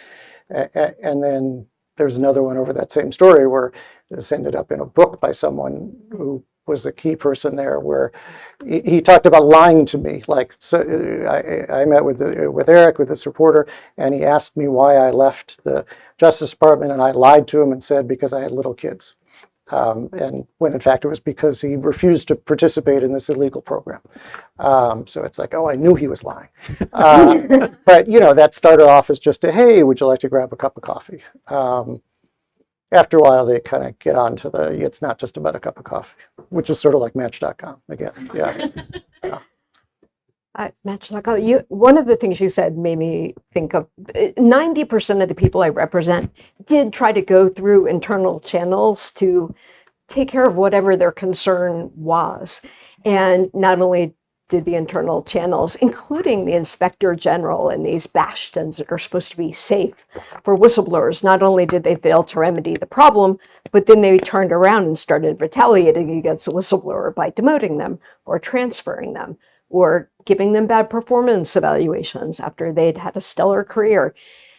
and then there's another one over that same story where this ended up in a book by someone who was a key person there, where he talked about lying to me. Like, so I met with Eric, with this reporter, and he asked me why I left the Justice Department, and I lied to him and said because I had little kids, and when in fact it was because he refused to participate in this illegal program. So it's like, oh, I knew he was lying. But that started off as just a, hey, would you like to grab a cup of coffee? After a while, they kind of get on to it's not just about a cup of coffee, which is sort of like Match.com again. Yeah. Match.com. One of the things you said made me think of 90% of the people I represent did try to go through internal channels to take care of whatever their concern was. And not only did the internal channels, including the Inspector General and these bastions that are supposed to be safe for whistleblowers, not only did they fail to remedy the problem, but then they turned around and started retaliating against the whistleblower by demoting them or transferring them or giving them bad performance evaluations after they'd had a stellar career.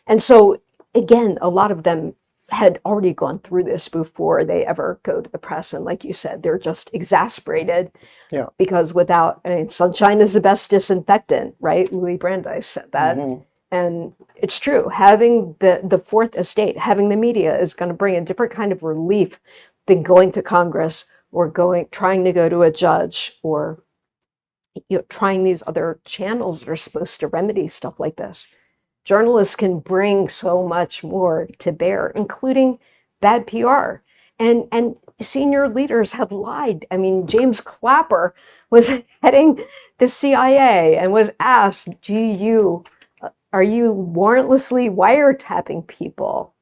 And so, again, a lot of them had already gone through this before they ever go to the press. And like you said, they're just exasperated. Yeah. Because sunshine is the best disinfectant, right? Louis Brandeis said that. Mm-hmm. And it's true. Having the fourth estate, having the media is going to bring a different kind of relief than going to Congress or trying to go to a judge or trying these other channels that are supposed to remedy stuff like this. Journalists can bring so much more to bear, including bad PR. And senior leaders have lied. I mean, James Clapper was heading the CIA and was asked, are you warrantlessly wiretapping people?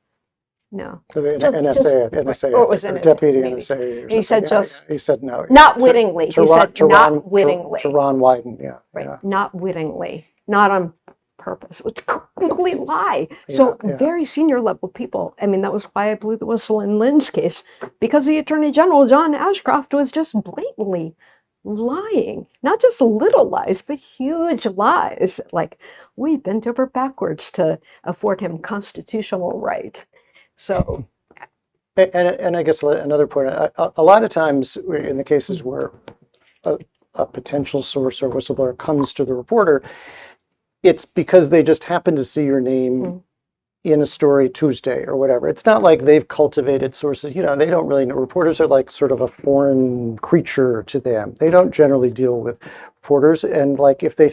No. So the NSA, or it was NSA, deputy maybe. NSA. Or He said something. He said no. Not wittingly. He said not wittingly. To Ron Wyden, yeah. Right. Yeah. Not wittingly. Not on purpose. It was a complete lie. So very senior level people. I mean, that was why I blew the whistle in Lynn's case, because the Attorney General, John Ashcroft, was just blatantly lying. Not just little lies, but huge lies. Like, we bent over backwards to afford him constitutional right. So. And I guess another point, a lot of times in the cases where a potential source or whistleblower comes to the reporter, it's because they just happen to see your name in a story Tuesday or whatever. It's not like they've cultivated sources. They don't really know. Reporters are like sort of a foreign creature to them. They don't generally deal with reporters. And like, if they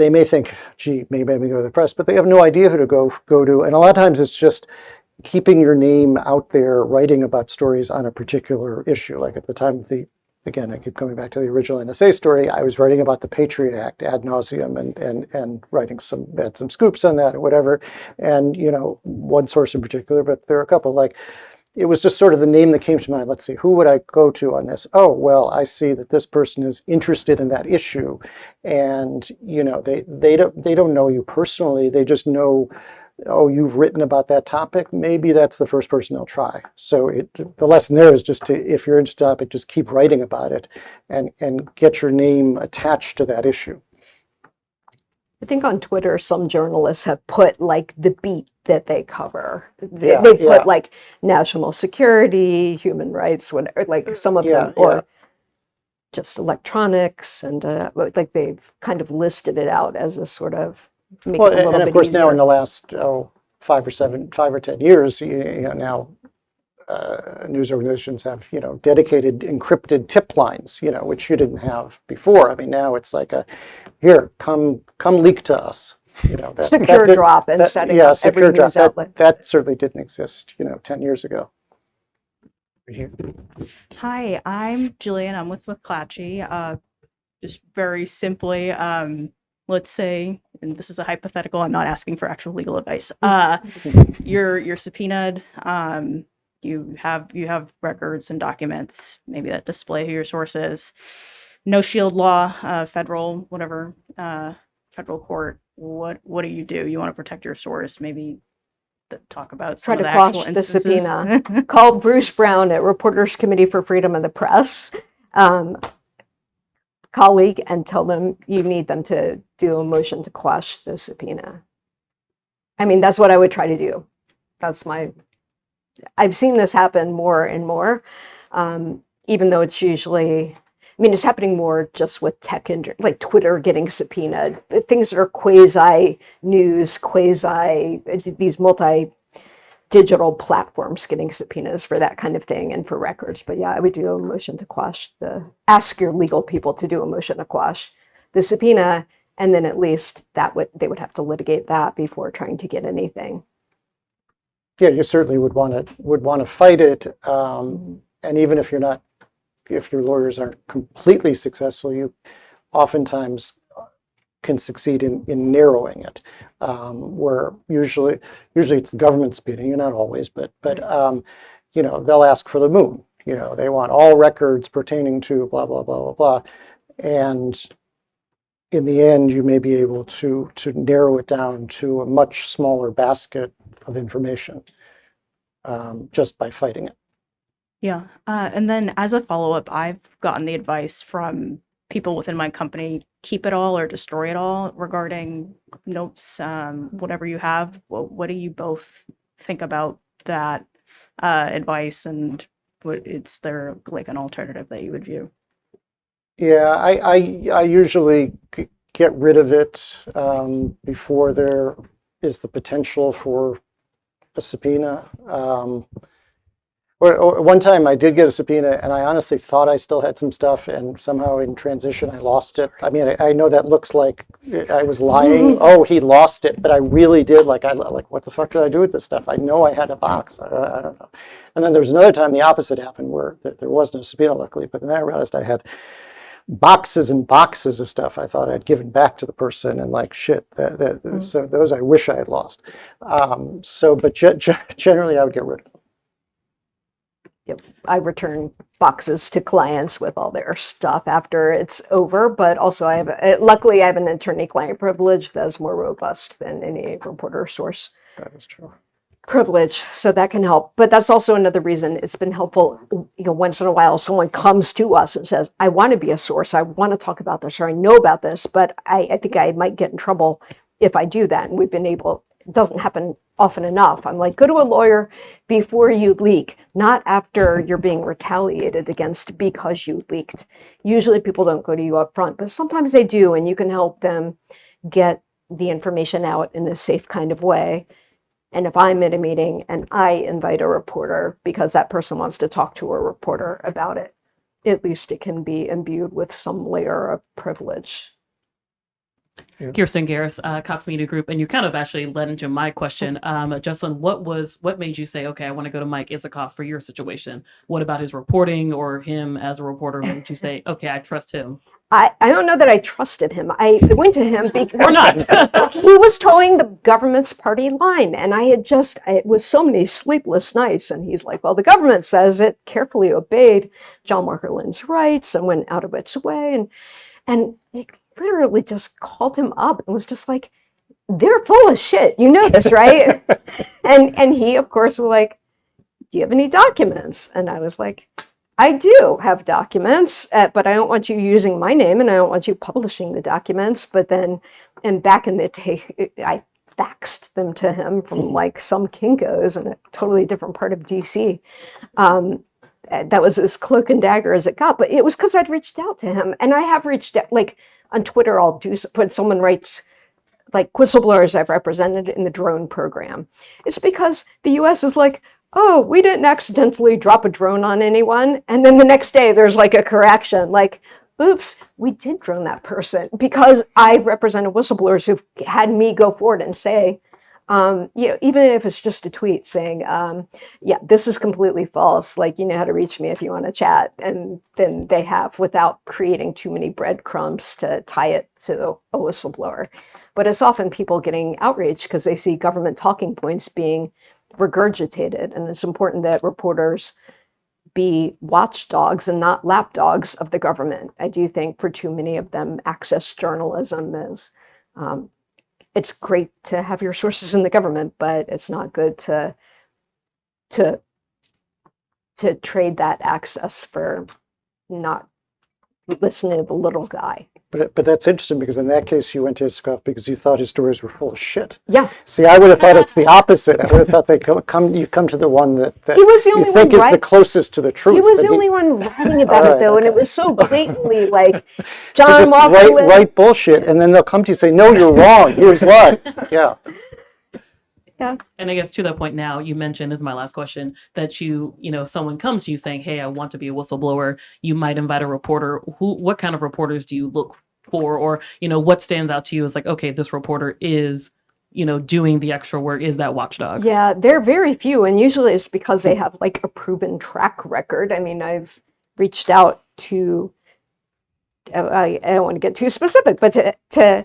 may think, gee, maybe I may go to the press, but they have no idea who to go to. And a lot of times it's just keeping your name out there, writing about stories on a particular issue. Like at the time of again, I keep coming back to the original NSA story. I was writing about the Patriot Act ad nauseum and writing had some scoops on that or whatever. And, one source in particular, but there are a couple, like, it was just sort of the name that came to mind. Let's see, who would I go to on this? Oh, well, I see that this person is interested in that issue. And, they don't know you personally. They just know, oh, you've written about that topic, maybe that's the first person they'll try. So the lesson there is just if you're interested in a topic, just keep writing about it and get your name attached to that issue. I think on Twitter, some journalists have put like the beat that they cover. They put like national security, human rights, whatever, like some of them, or just electronics, and like they've kind of listed it out as a sort of make it a little bit of course, easier. now in the last 5 or 10 years, now news organizations have dedicated encrypted tip lines, which you didn't have before. I mean, now it's like here, come leak to us. Secure drop and setting up every news outlet. That certainly didn't exist 10 years ago. Hi, I'm Jillian. I'm with McClatchy. Just very simply, let's say, and this is a hypothetical, I'm not asking for actual legal advice. You're subpoenaed. You have records and documents, maybe that display who your source is. No shield law, federal, whatever, federal court. What do? You want to protect your source? Maybe talk about Try Oh, to uh, some of the quash actual the subpoena. instances. Call Bruce Brown at Reporters Committee for Freedom of the Press, colleague, and tell them you need them to do a motion to quash the subpoena. I mean, that's what I would try to do. I've seen this happen more and more, even though it's usually, I mean, it's happening more just with tech, like Twitter getting subpoenaed, things that are quasi news, these multi-digital platforms getting subpoenas for that kind of thing and for records. But yeah, I would do a motion to quash ask your legal people to do a motion to quash the subpoena, and then at least they would have to litigate that before trying to get anything. Yeah, you certainly would want to fight it, and even if your lawyers aren't completely successful, you oftentimes can succeed in narrowing it, where usually it's the government speeding, and not always, but they'll ask for the moon. They want all records pertaining to blah blah blah blah blah, and in the end, you may be able to narrow it down to a much smaller basket of information, just by fighting it. Yeah. And then as a follow-up, I've gotten the advice from people within my company, keep it all or destroy it all regarding notes, whatever you have. What do you both think about that advice, and is there like an alternative that you would view? Yeah, I usually get rid of it before there is the potential for a subpoena. Or one time I did get a subpoena, and I honestly thought I still had some stuff, and somehow in transition I lost it. I mean, I know that looks like I was lying. Oh, he lost it, but I really did. Like what the fuck did I do with this stuff? I know I had a box. I don't know. And then there was another time the opposite happened, where there was no subpoena, luckily. But then I realized I had boxes and boxes of stuff I thought I'd given back to the person, and like shit. So those I wish I had lost. But generally I would get rid of them. Yep. I return boxes to clients with all their stuff after it's over, but also luckily I have an attorney-client privilege that's more robust than any reporter source That is true. privilege, so that can help. But that's also another reason it's been helpful. Once in a while someone comes to us and says, I want to be a source, I want to talk about this, or I know about this, but I think I might get in trouble if I do that. And it doesn't happen often enough. I'm like, go to a lawyer before you leak, not after you're being retaliated against because you leaked. Usually people don't go to you up front, but sometimes they do, and you can help them get the information out in a safe kind of way. And if I'm at a meeting and I invite a reporter because that person wants to talk to a reporter about it, at least it can be imbued with some layer of privilege. Kirsten Garris, Cox Media Group, and you kind of actually led into my question. Jesselyn, what made you say, okay, I want to go to Mike Isikoff for your situation? What about his reporting or him as a reporter made you say, okay, I trust him? I don't know that I trusted him. I went to him because Or not. he was towing the government's party line, and it was so many sleepless nights, and he's like, well, the government says it carefully obeyed John Walker Lynn's rights and went out of its way, and it literally just called him up and was just like, they're full of shit. You know this, right? and he, of course, was like, do you have any documents? And I was like, I do have documents, but I don't want you using my name, and I don't want you publishing the documents. But then, and back in the day, I faxed them to him from like some Kinko's in a totally different part of DC. That was as cloak and dagger as it got, but it was because I'd reached out to him, and I have reached out, like on Twitter, when someone writes, like whistleblowers I've represented in the drone program. It's because the US is like, oh, we didn't accidentally drop a drone on anyone. And then the next day there's like a correction, like, oops, we did drone that person, because I represented whistleblowers who've had me go forward and say, Even if it's just a tweet saying, yeah, this is completely false. Like, you know how to reach me if you want to chat. And then they have, without creating too many breadcrumbs to tie it to a whistleblower. But it's often people getting outraged because they see government talking points being regurgitated. And it's important that reporters be watchdogs and not lapdogs of the government. I do think for too many of them, access journalism is, it's great to have your sources in the government, but it's not good to trade that access for not listening to the little guy. But that's interesting because in that case you went to Isikoff because you thought his stories were full of shit. Yeah. See, I would have thought it's the opposite. I would have thought you come to the one that He was the you only think one is the closest to the truth. He was but the only one writing about All it right, though, and it okay. was so blatantly like So John just Walker. write bullshit, and then they'll come to you and say, "No, you're wrong. Here's why." Yeah. And I guess to that point now, you mentioned, this is my last question, that if someone comes to you saying, hey, I want to be a whistleblower, you might invite a reporter. What kind of reporters do you look for? Or, what stands out to you as like, okay, this reporter is, doing the extra work, is that watchdog? Yeah, they're very few, and usually it's because they have like a proven track record. I mean, I've reached out to, I don't want to get too specific, but to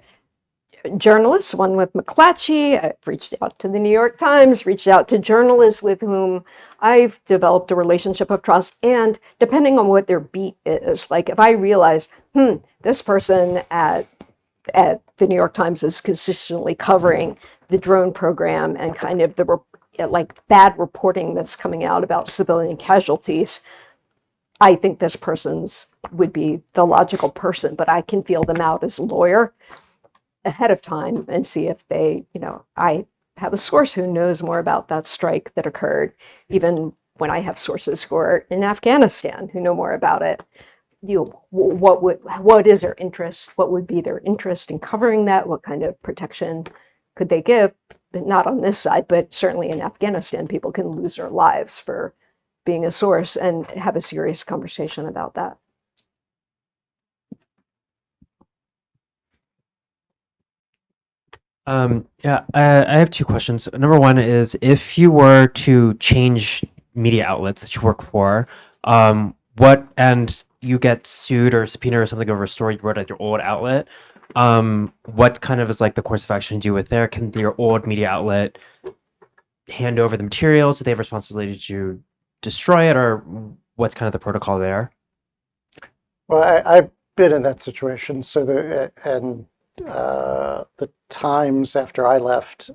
journalists, one with McClatchy. I've reached out to the New York Times, reached out to journalists with whom I've developed a relationship of trust. And depending on what their beat is, like if I realize, this person at the New York Times is consistently covering the drone program and kind of the bad reporting that's coming out about civilian casualties, I think this person's would be the logical person, but I can feel them out as a lawyer ahead of time and see if they, I have a source who knows more about that strike that occurred, even when I have sources who are in Afghanistan who know more about it. What is their interest? What would be their interest in covering that? What kind of protection could they give? But not on this side, but certainly in Afghanistan, people can lose their lives for being a source, and have a serious conversation about that. I have two questions. Number one is, if you were to change media outlets that you work for, and you get sued or subpoenaed or something over a story you wrote at your old outlet, what kind of is like the course of action you do with there? Can your old media outlet hand over the materials? Do they have responsibility to destroy it, or what's kind of the protocol there? Well, I've been in that situation. So the Times, after I left,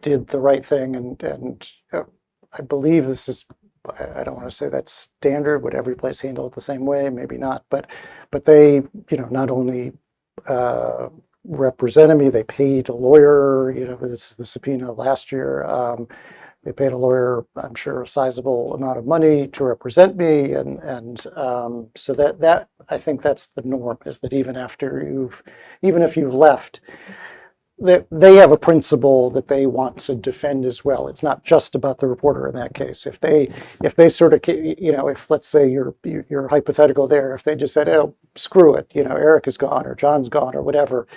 did the right thing, and I believe this is, I don't want to say that's standard. Would every place handle it the same way? Maybe not, but they, not only represented me, they paid a lawyer. This is the subpoena last year. They paid a lawyer, I'm sure, a sizable amount of money to represent me, and so that I think that's the norm, is that even if you've left, they have a principle that they want to defend as well. It's not just about the reporter in that case. If they sort of, if let's say you're hypothetical there, if they just said, oh, screw it, Eric is gone or John's gone or whatever,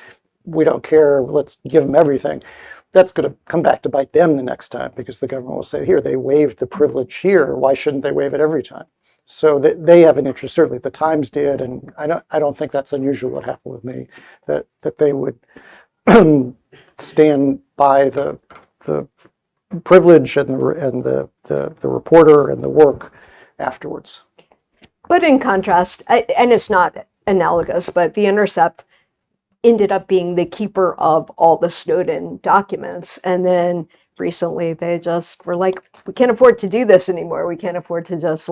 we don't care, let's give them everything. That's going to come back to bite them the next time, because the government will say, here, they waived the privilege here. Why shouldn't they waive it every time? So they have an interest. Certainly the Times did, and I don't think that's unusual what happened with me, that they would stand by the privilege and the reporter and the work afterwards. But in contrast, and it's not analogous, but The Intercept ended up being the keeper of all the Snowden documents. And then recently they just were like, we can't afford to do this anymore. We can't afford to just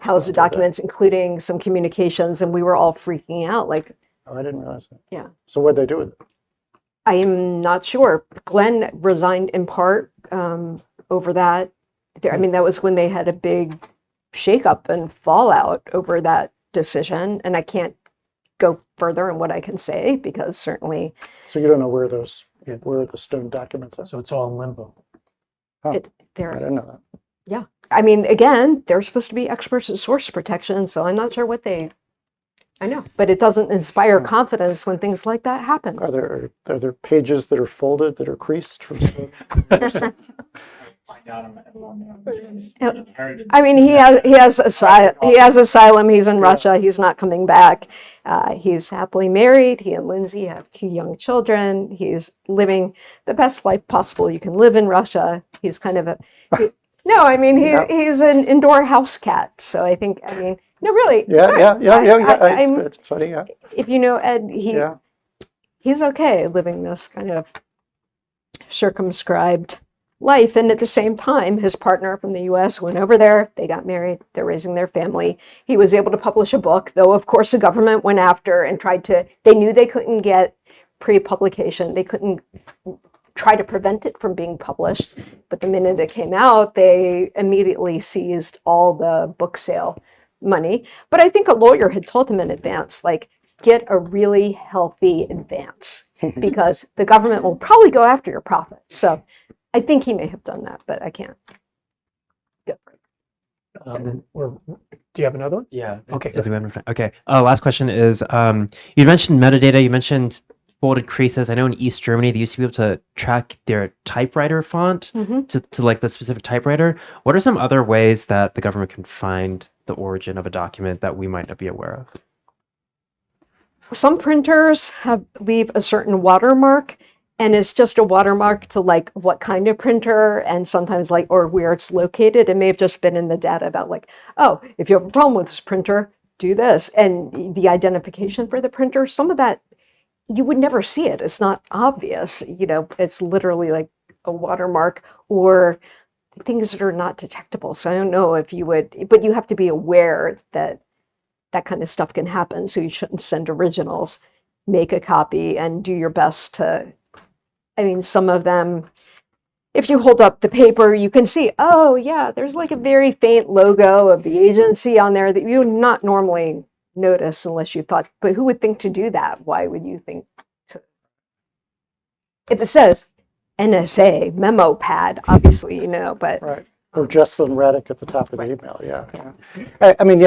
house the documents, including some communications. And we were all freaking out. Like, oh, I didn't realize that. Yeah. So what'd they do with it? I am not sure. Glenn resigned in part over that. I mean, that was when they had a big shakeup and fallout over that decision. And I can't go further in what I can say, because certainly. So you don't know where the Stone documents are? So it's all in limbo. Huh. I They're, didn't know that. yeah. I mean, again, they're supposed to be experts at source protection, so I'm not sure what they I know, but it doesn't inspire Yeah. confidence when things like that happen. Are there pages that are folded that are creased from? I mean, he has asylum. He's in Russia. He's not coming back. He's happily married. He and Lindsay have 2 young children. He's living the best life possible you can live in Russia. He's kind of no, I mean, he's an indoor house cat. So I mean, no, really. Sorry. It's funny. Yeah. If you know Ed, Yeah. he's okay living this kind of circumscribed life. And at the same time, his partner from the US went over there, they got married, they're raising their family. He was able to publish a book, though, of course, the government went after and they knew they couldn't get pre-publication. They couldn't try to prevent it from being published. But the minute it came out, they immediately seized all the book sale money. But I think a lawyer had told him in advance, like, get a really healthy advance because the government will probably go after your profit. So I think he may have done that, but I can't. Go. Do you have another one? Yeah. Okay, Okay. Last question is, you mentioned metadata. You mentioned folded creases. I know in East Germany, they used to be able to track their typewriter font to like the specific typewriter. What are some other ways that the government can find the origin of a document that we might not be aware of? Some printers leave a certain watermark, and it's just a watermark to like what kind of printer and sometimes like, or where it's located. It may have just been in the data about like, oh, if you have a problem with this printer, do this. And the identification for the printer, some of that, you would never see it. It's not obvious, it's literally like a watermark or things that are not detectable. So I don't know if you would, but you have to be aware that that kind of stuff can happen. So you shouldn't send originals, make a copy and do your best to, some of them, if you hold up the paper, you can see, oh yeah, there's like a very faint logo of the agency on there that you would not normally notice unless you thought, but who would think to do that? Why would you think to? If it says NSA memo pad, obviously but Right. Or Jesselyn Radack at the top of the email. Yeah.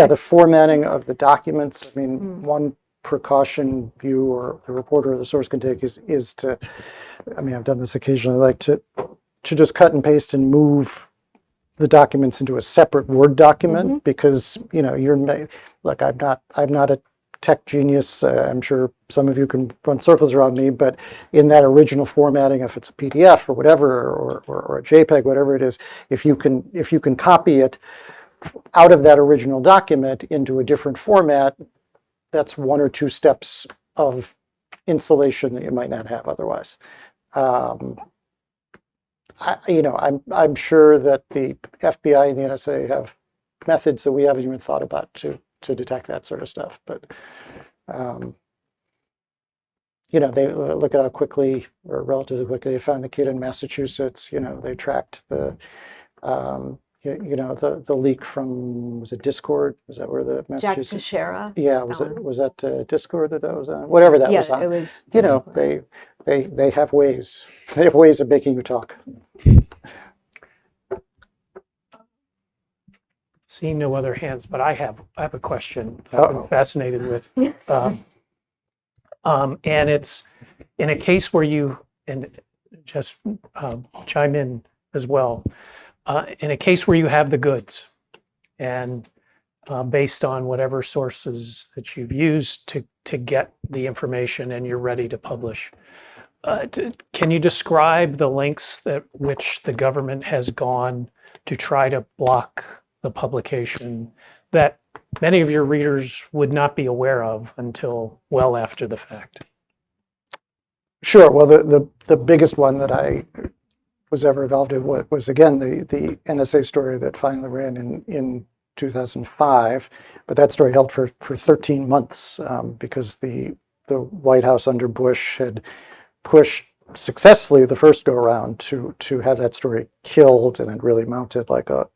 The formatting of the documents. One precaution you or the reporter or the source can take is to, I've done this occasionally, like to just cut and paste and move the documents into a separate Word document because, look, I'm not a tech genius. I'm sure some of you can run circles around me, but in that original formatting, if it's a PDF or whatever, or a JPEG, whatever it is, if you can copy it out of that original document into a different format, that's 1 or 2 steps of insulation that you might not have otherwise. I'm sure that the FBI and the NSA have methods that we haven't even thought about to detect that sort of stuff. But, they look at how quickly or relatively quickly they found the kid in Massachusetts. They tracked the leak from, was it Discord? Was that where the Jack Massachusetts? Teixeira. Yeah, was that Discord that was on? Whatever that was on. It was. They have ways. They have ways of making you talk. Seeing no other hands, but I have a question I've been fascinated with. And it's in a case where you, and just chime in as well, in a case where you have the goods and based on whatever sources that you've used to get the information and you're ready to publish. Can you describe the lengths that which the government has gone to try to block the publication that many of your readers would not be aware of until well after the fact? Sure. Well, the biggest one that I was ever involved in was again the NSA story that finally ran in 2005, but that story held for 13 months because the White House under Bush had pushed successfully the first go around to have that story killed, and it really mounted like a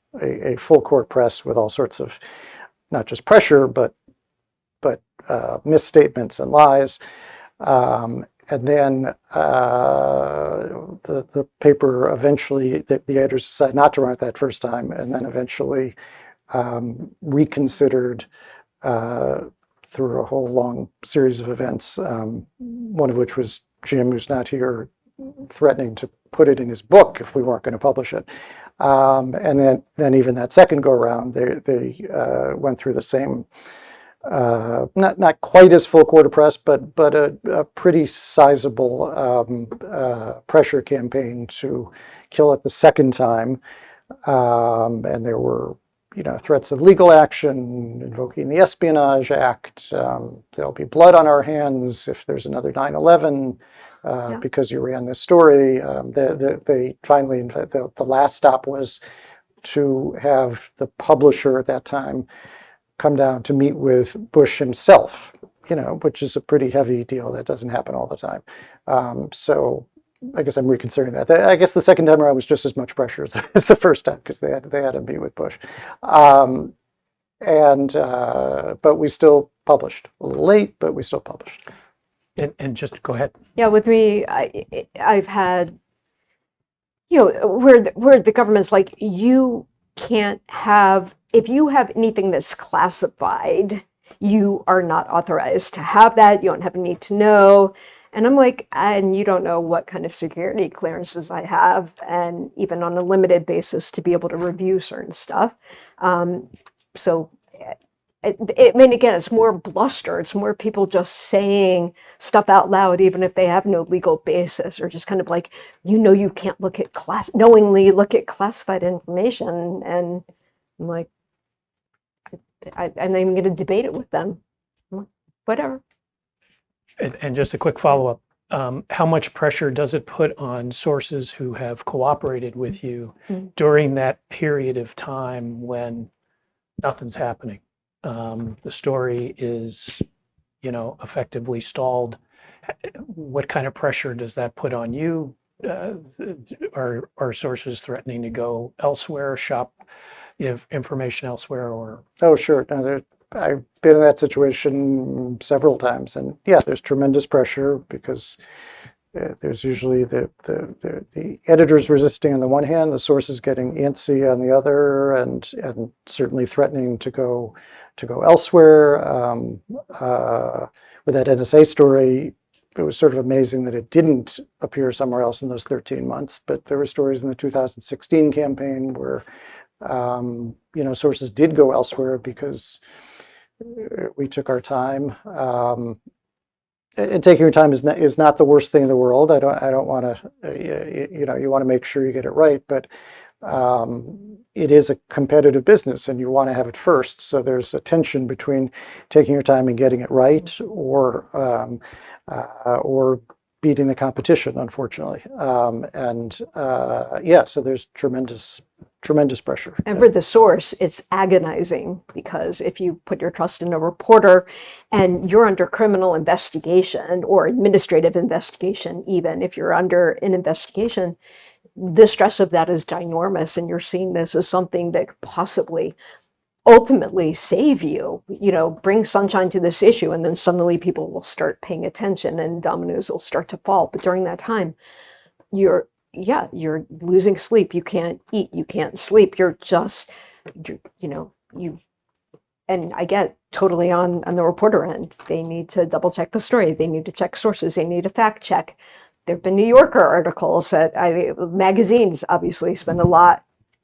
full court press with all sorts of not just pressure but misstatements and lies. And then the paper eventually, the editors decided not to run it that first time, and then eventually reconsidered through a whole long series of events, one of which was Jim, who's not here, threatening to put it in his book if we weren't going to publish it. And then even that second go around, they went through the same, not quite as full court of press, but a pretty sizable pressure campaign to kill it the second time. And there were, threats of legal action, invoking the Espionage Act. There'll be blood on our hands if there's another 9/11 because you ran this story. They finally, the last stop was to have the publisher at that time come down to meet with Bush himself, which is a pretty heavy deal. That doesn't happen all the time. So I guess I'm reconsidering that. I guess the second time around was just as much pressure as the first time because they had to meet with Bush. But we still published. A little late, but we still published. And just go ahead. Yeah, with me, I've had, where the government's like, you can't have, if you have anything that's classified, you are not authorized to have that. You don't have a need to know. And I'm like, and you don't know what kind of security clearances I have, and even on a limited basis to be able to review certain stuff. So I mean, again, it's more bluster. It's more people just saying stuff out loud, even if they have no legal basis, or just kind of like, you can't knowingly look at classified information. And I'm like, I'm not even going to debate it with them. I'm like, whatever. And just a quick follow-up. How much pressure does it put on sources who have cooperated with you during that period of time when nothing's happening? The story is, effectively stalled. What kind of pressure does that put on you? Are sources threatening to go elsewhere, shop information elsewhere, or? Oh, sure. No, I've been in that situation several times, and yeah, there's tremendous pressure because there's usually the editors resisting on the one hand, the sources getting antsy on the other, and certainly threatening to go elsewhere. With that NSA story, it was sort of amazing that it didn't appear somewhere else in those 13 months. But there were stories in the 2016 campaign where sources did go elsewhere because we took our time. And taking your time is not the worst thing in the world. I don't want to, you want to make sure you get it right, but it is a competitive business and you want to have it first. So there's a tension between taking your time and getting it right, or beating the competition, unfortunately. So there's tremendous pressure. And for the source, it's agonizing, because if you put your trust in a reporter and you're under criminal investigation or administrative investigation, even if you're under an investigation, the stress of that is ginormous, and you're seeing this as something that could possibly ultimately save you, bring sunshine to this issue, and then suddenly people will start paying attention and dominoes will start to fall. But during that time, you're losing sleep. You can't eat, you can't sleep. And I get totally on the reporter end. They need to double check the story. They need to check sources. They need to fact check. There've been New Yorker articles magazines obviously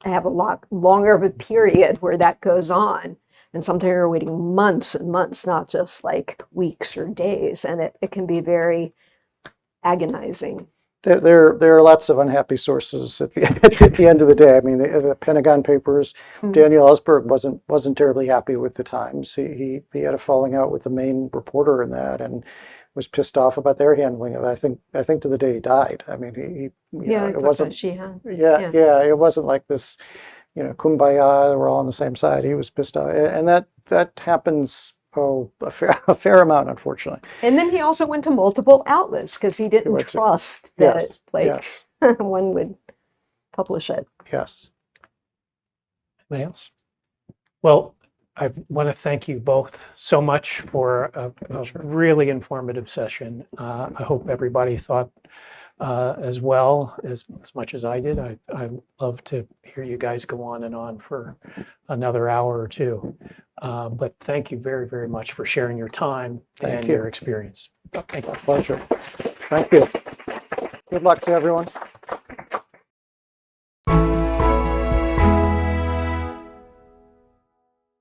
have a lot longer of a period where that goes on. And sometimes you're waiting months and months, not just like weeks or days. And it can be very agonizing. There are lots of unhappy sources at the end of the day. I mean, the Pentagon Papers, Daniel Ellsberg wasn't terribly happy with the Times. He had a falling out with the main reporter in that, and was pissed off about their handling of it. I think to the day he died. I mean, it wasn't. It wasn't like this, kumbaya. We're all on the same side. He was pissed off, and that happens. A fair amount, unfortunately. And then he also went to multiple outlets because he didn't trust that one would publish it. Yes. Anybody else? Well, I want to thank you both so much for a really informative session. I hope everybody thought as well as much as I did. I love to hear you guys go on and on for another hour or two. But thank you very, very much for sharing your time Thank and you. your experience. Thank you. Pleasure. Thank you. Good luck to everyone.